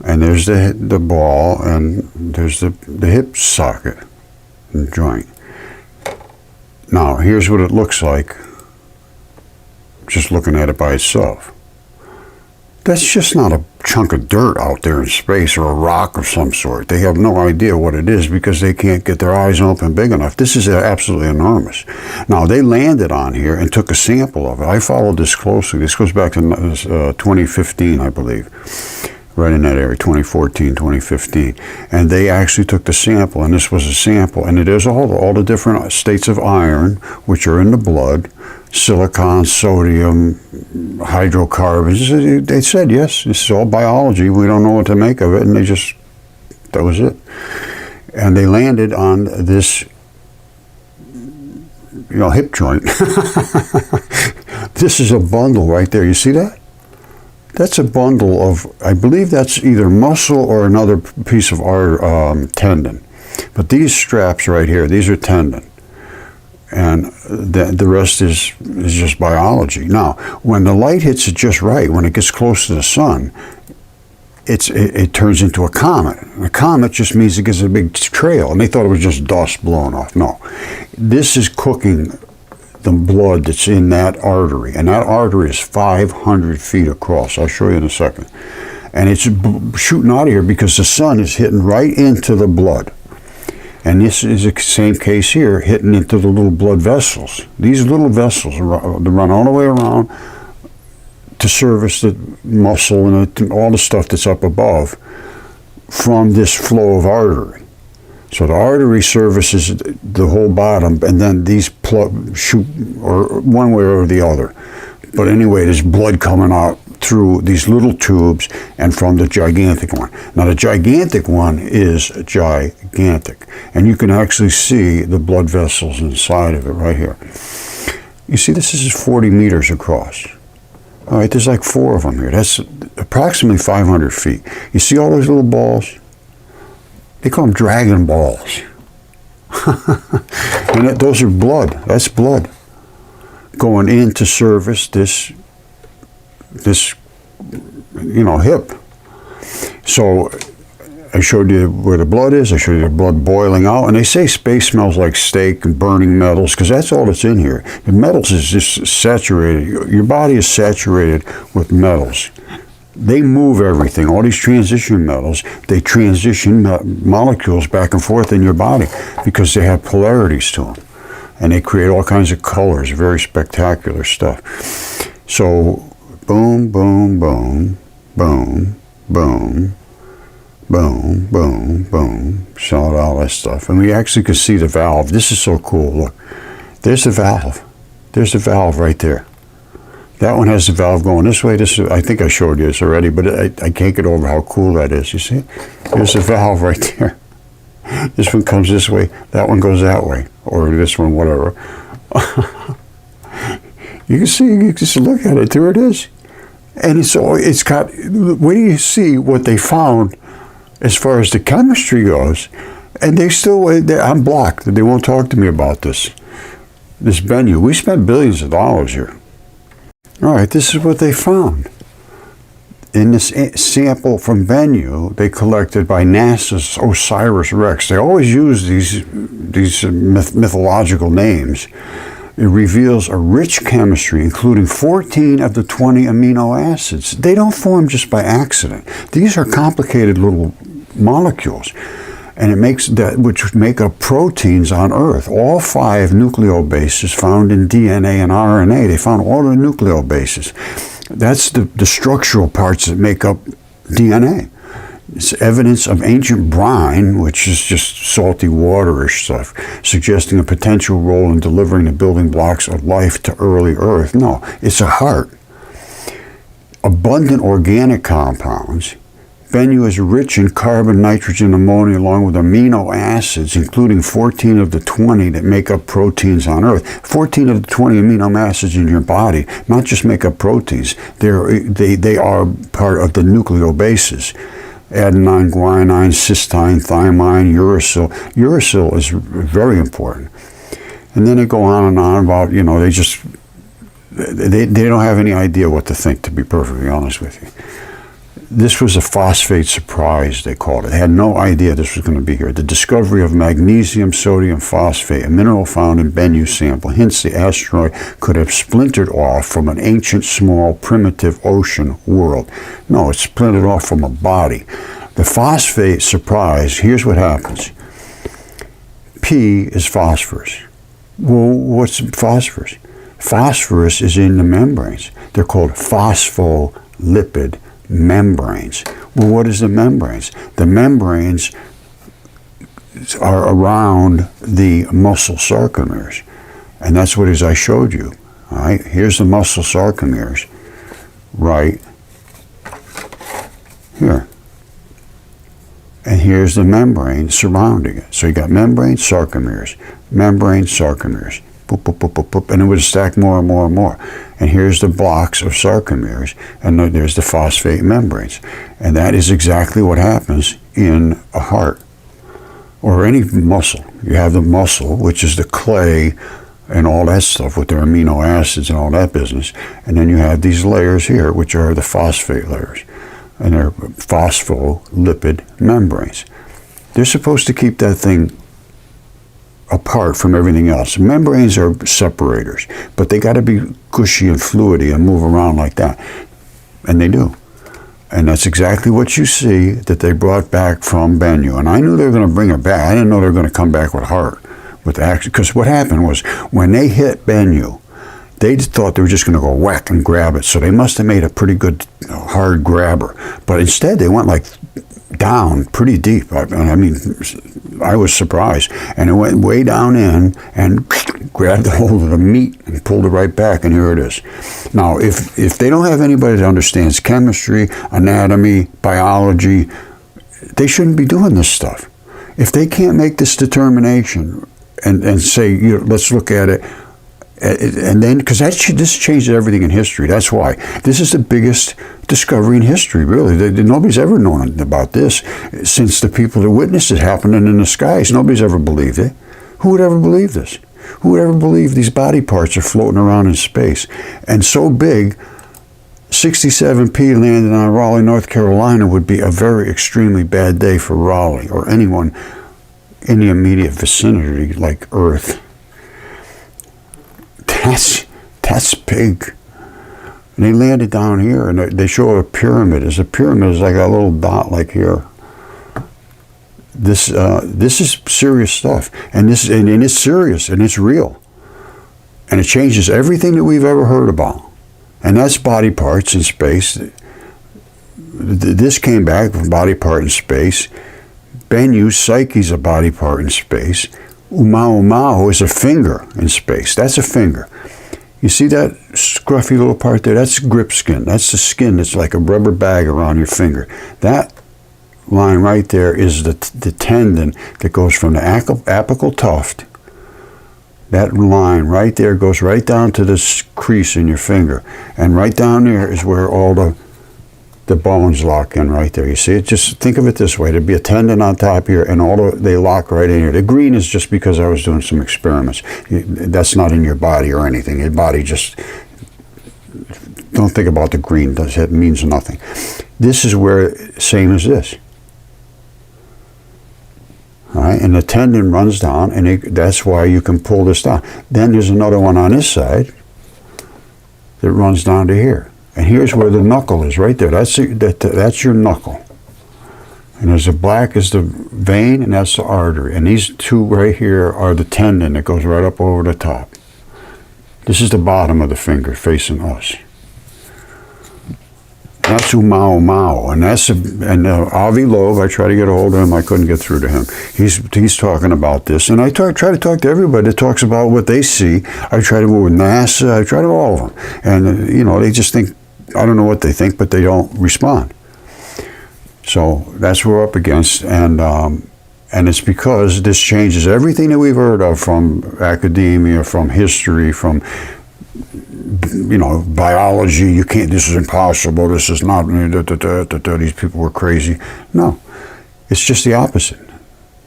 And there's the ball, and there's the hip socket and joint. Now, here's what it looks like just looking at it by itself. That's just not a chunk of dirt out there in space or a rock of some sort. They have no idea what it is because they can't get their eyes open big enough. This is absolutely enormous. Now, they landed on here and took a sample of it. I followed this closely. This goes back to 2015, I believe. Right in that area, 2014, 2015. And they actually took the sample, and this was a sample. And it is all the different states of iron, which are in the blood, silicon, sodium, hydrocarbons. They said, yes, this is all biology. We don't know what to make of it. And that was it. And they landed on this, hip joint. This is a bundle right there. You see that? That's a bundle of, I believe that's either muscle or another piece of tendon. But these straps right here, these are tendon. And the rest is just biology. Now, when the light hits it just right, when it gets close to the sun, it turns into a comet. A comet just means it gets a big trail, and they thought it was just dust blown off. No, this is cooking the blood that's in that artery, and that artery is 500 feet across. I'll show you in a second. And it's shooting out of here because the sun is hitting right into the blood. And this is the same case here, hitting into the little blood vessels. These little vessels run all the way around to service the muscle and all the stuff that's up above from this flow of artery. So the artery services the whole bottom, and then these shoot or one way or the other. But anyway, there's blood coming out through these little tubes and from the gigantic one. Now, the gigantic one is gigantic, and you can actually see the blood vessels inside of it right here. You see, this is 40 meters across. All right, there's like 4 of them here. That's approximately 500 feet. You see all those little balls? They call them dragon balls. And those are blood. That's blood going in to service this hip. So I showed you where the blood is. I showed you the blood boiling out. And they say space smells like steak and burning metals because that's all that's in here. The metals is just saturated. Your body is saturated with metals. They move everything. All these transition metals, they transition molecules back and forth in your body because they have polarities to them. And they create all kinds of colors, very spectacular stuff. So, boom, boom, boom, boom, boom, boom, boom, boom, so all that stuff. And we actually can see the valve. This is so cool. Look, there's the valve. There's the valve right there. That one has the valve going this way. I think I showed you this already, but I can't get over how cool that is. You see? There's the valve right there. This one comes this way. That one goes that way. Or this one, whatever. You can see, you just look at it. There it is. And it's got, wait till you see what they found as far as the chemistry goes. And I'm blocked. They won't talk to me about this. This venue. We spent billions of dollars here. All right, this is what they found. In this sample from Bennu, they collected by NASA's OSIRIS-REx. They always use these mythological names. It reveals a rich chemistry, including 14 of the 20 amino acids. They don't form just by accident. These are complicated little molecules. And it makes that, which make up proteins on Earth. All 5 nucleobases found in DNA and RNA. They found all the nucleobases. That's the structural parts that make up DNA. It's evidence of ancient brine, which is just salty waterish stuff, suggesting a potential role in delivering the building blocks of life to early Earth. No, it's a heart. Abundant organic compounds. Bennu is rich in carbon, nitrogen, ammonia, along with amino acids, including 14 of the 20 that make up proteins on Earth. 14 of the 20 amino acids in your body not just make up proteins, they are part of the nucleobases. Adenine, guanine, cysteine, thymine, uracil. Uracil is very important. And then they go on and on about, they don't have any idea what to think, to be perfectly honest with you. This was a phosphate surprise, they called it. They had no idea this was going to be here. The discovery of magnesium sodium phosphate, a mineral found in Bennu sample, hints the asteroid could have splintered off from an ancient, small, primitive ocean world. No, it splintered off from a body. The phosphate surprise, here's what happens. P is phosphorus. Well, what's phosphorus? Phosphorus is in the membranes. They're called phospholipid membranes. Well, what is the membranes? The membranes are around the muscle sarcomeres. And that's what I showed you. All right, here's the muscle sarcomeres right here. And here's the membrane surrounding it. So you got membrane, sarcomeres, boop, boop, boop, boop, boop, and it would stack more and more and more. And here's the blocks of sarcomeres, and there's the phosphate membranes. And that is exactly what happens in a heart or any muscle. You have the muscle, which is the clay and all that stuff with their amino acids and all that business. And then you have these layers here, which are the phosphate layers, and they're phospholipid membranes. They're supposed to keep that thing apart from everything else. Membranes are separators, but they got to be gushy and fluidy and move around like that. And they do. And that's exactly what you see that they brought back from Bennu. And I knew they were going to bring it back. I didn't know they were going to come back with heart. Because what happened was, when they hit Bennu, they thought they were just going to go whack and grab it. So they must have made a pretty good hard grabber. But instead, they went like down pretty deep. I mean, I was surprised. And it went way down in and grabbed a hold of the meat and pulled it right back, and here it is. Now, if they don't have anybody that understands chemistry, anatomy, biology, they shouldn't be doing this stuff. If they can't make this determination and say, let's look at it, and then, because this changes everything in history. That's why this is the biggest discovery in history, really. Nobody's ever known about this since the people that witnessed it happening in the skies. Nobody's ever believed it. Who would ever believe this? Who would ever believe these body parts are floating around in space? And so big, 67P landing on Raleigh, North Carolina would be a very extremely bad day for Raleigh or anyone in the immediate vicinity like Earth. That's big. And they landed down here, and they show a pyramid. A pyramid is like a little dot like here. This is serious stuff, and it's serious, and it's real, and it changes everything that we've ever heard about. And that's body parts in space. This came back with body part in space. Bennu's psyche's a body part in space. Umau is a finger in space. That's a finger. You see that scruffy little part there? That's grip skin. That's the skin that's like a rubber bag around your finger. That line right there is the tendon that goes from the apical tuft. That line right there goes right down to this crease in your finger. And right down there is where all the bones lock in right there. You see it? Just think of it this way. There'd be a tendon on top here, and they lock right in here. The green is just because I was doing some experiments. That's not in your body or anything. Your body just, don't think about the green. It means nothing. This is where, same as this. All right, and the tendon runs down, and that's why you can pull this down. Then there's another one on this side that runs down to here. And here's where the knuckle is, right there. That's your knuckle. And there's the black is the vein, and that's the artery. And these two right here are the tendon that goes right up over the top. This is the bottom of the finger facing us. That's who Mao, and Avi Loeb. I try to get a hold of him. I couldn't get through to him. He's talking about this, and I try to talk to everybody that talks about what they see. I try to move with NASA. I try to all of them, and they just think, I don't know what they think, but they don't respond. So that's what we're up against, and it's because this changes everything that we've heard of from academia, from history, from biology. You can't. This is impossible. This is not. These people were crazy. No, it's just the opposite.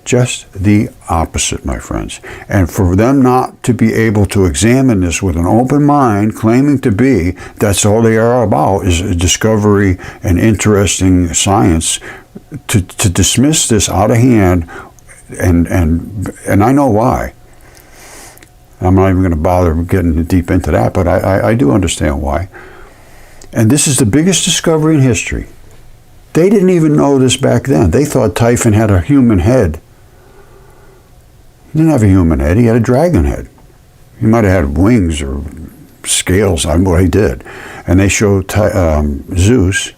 Just the opposite, my friends. And for them not to be able to examine this with an open mind, claiming to be, that's all they are about, is discovery and interesting science, to dismiss this out of hand, and I know why. I'm not even going to bother getting deep into that, but I do understand why. And this is the biggest discovery in history. They didn't even know this back then. They thought Typhon had a human head. He didn't have a human head. He had a dragon head. He might have had wings or scales. I know what he did. And they show Zeus.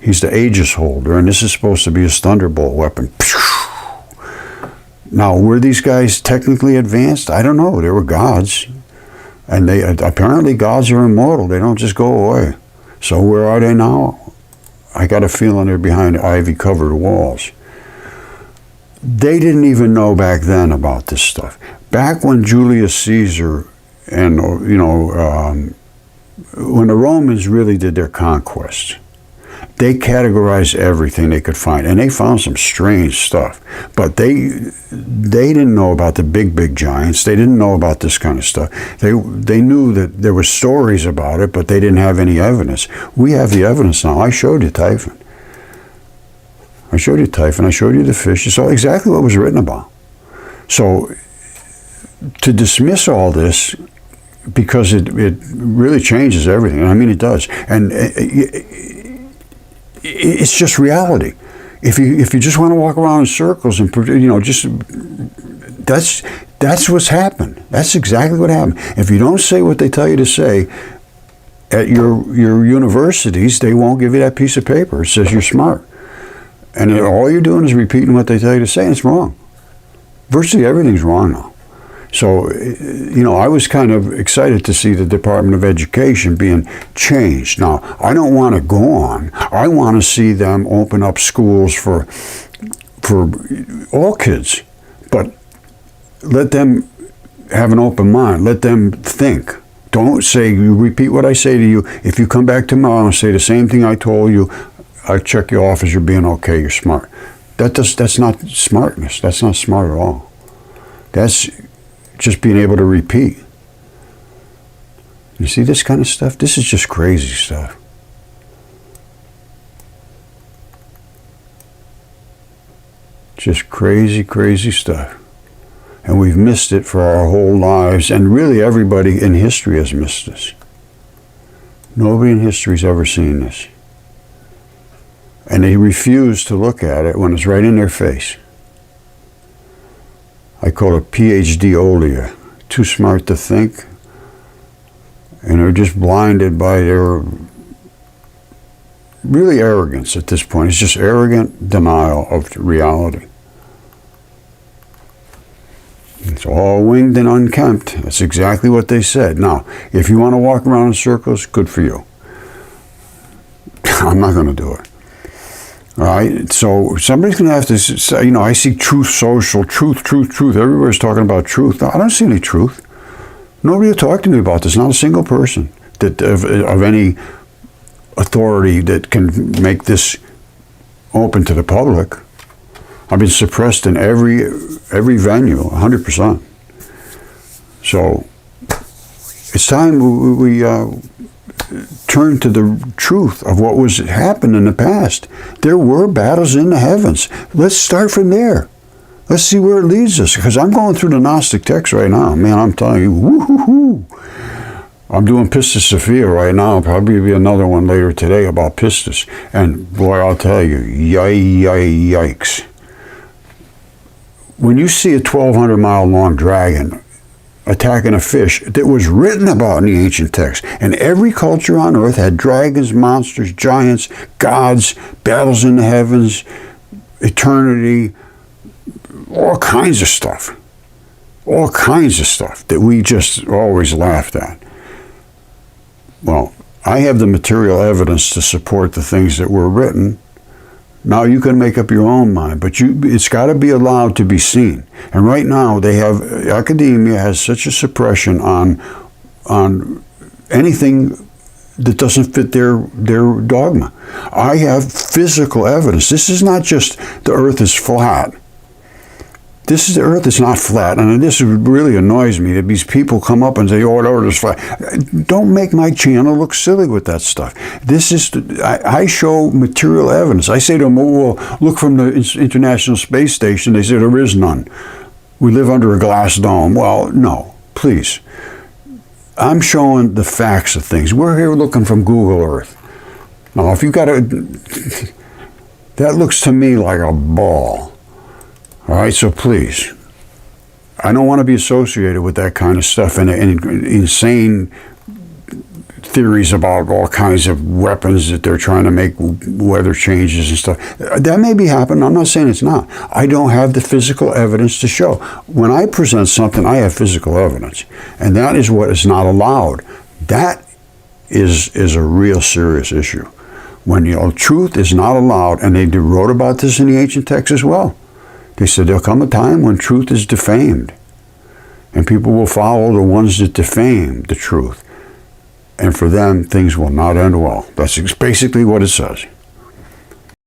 He's the Aegis holder, and this is supposed to be his thunderbolt weapon. Now, were these guys technically advanced? I don't know. They were gods. And apparently gods are immortal. They don't just go away. So where are they now? I got a feeling they're behind ivy-covered walls. They didn't even know back then about this stuff. Back when Julius Caesar and, when the Romans really did their conquests, they categorized everything they could find, and they found some strange stuff. But they didn't know about the big giants. They didn't know about this kind of stuff. They knew that there were stories about it, but they didn't have any evidence. We have the evidence now. I showed you Typhon. I showed you the fish. You saw exactly what was written about. So to dismiss all this, because it really changes everything. I mean, it does. And it's just reality. If you just want to walk around in circles and that's what's happened. That's exactly what happened. If you don't say what they tell you to say at your universities, they won't give you that piece of paper. It says you're smart, and all you're doing is repeating what they tell you to say, and it's wrong. Virtually everything's wrong now. So, I was kind of excited to see the Department of Education being changed. Now, I don't want to go on. I want to see them open up schools for all kids, but let them have an open mind. Let them think. Don't say, you repeat what I say to you. If you come back tomorrow and say the same thing I told you, I check you off as you're being okay, you're smart. That's not smartness. That's not smart at all. That's just being able to repeat. You see this kind of stuff? This is just crazy stuff. Just crazy stuff. And we've missed it for our whole lives, and really everybody in history has missed this. Nobody in history's ever seen this. And they refuse to look at it when it's right in their face. I call it PhD-olia. Too smart to think, and they're just blinded by their really arrogance at this point. It's just arrogant denial of reality. It's all winged and unkempt. That's exactly what they said. Now, if you want to walk around in circles, good for you. I'm not going to do it. All right, so somebody's going to have to say, I see truth social, truth. Everybody's talking about truth. I don't see any truth. Nobody will talk to me about this. Not a single person that of any authority that can make this open to the public. I've been suppressed in every venue, 100%. So it's time we turn to the truth of what was happened in the past. There were battles in the heavens. Let's start from there. Let's see where it leads us. Because I'm going through the Gnostic text right now. Man, I'm telling you, woo-hoo-hoo. I'm doing Pistis Sophia right now. Probably be another one later today about Pistis. And boy, I'll tell you, yikes. When you see a 1,200-mile long dragon, attacking a fish that was written about in the ancient text. And every culture on earth had dragons, monsters, giants, gods, battles in the heavens, eternity, all kinds of stuff. All kinds of stuff that we just always laughed at. Well, I have the material evidence to support the things that were written. Now you can make up your own mind, but it's got to be allowed to be seen. And right now academia has such a suppression on anything that doesn't fit their dogma. I have physical evidence. This is not just the earth is flat. The earth is not flat, and this really annoys me that these people come up and say, "Oh, the earth is flat." Don't make my channel look silly with that stuff. I show material evidence. I say to them, "Oh, well, look from the International Space Station." They say there is none. We live under a glass dome. Well, no, please. I'm showing the facts of things. We're here looking from Google Earth. Now, if you got that looks to me like a ball. All right, so please, I don't want to be associated with that kind of stuff and insane theories about all kinds of weapons that they're trying to make weather changes and stuff. That may be happening. I'm not saying it's not. I don't have the physical evidence to show. When I present something, I have physical evidence, and that is what is not allowed. That is a real serious issue. When truth is not allowed, and they wrote about this in the ancient texts as well. They said there'll come a time when truth is defamed, and people will follow the ones that defame the truth. And for them, things will not end well. That's basically what it says.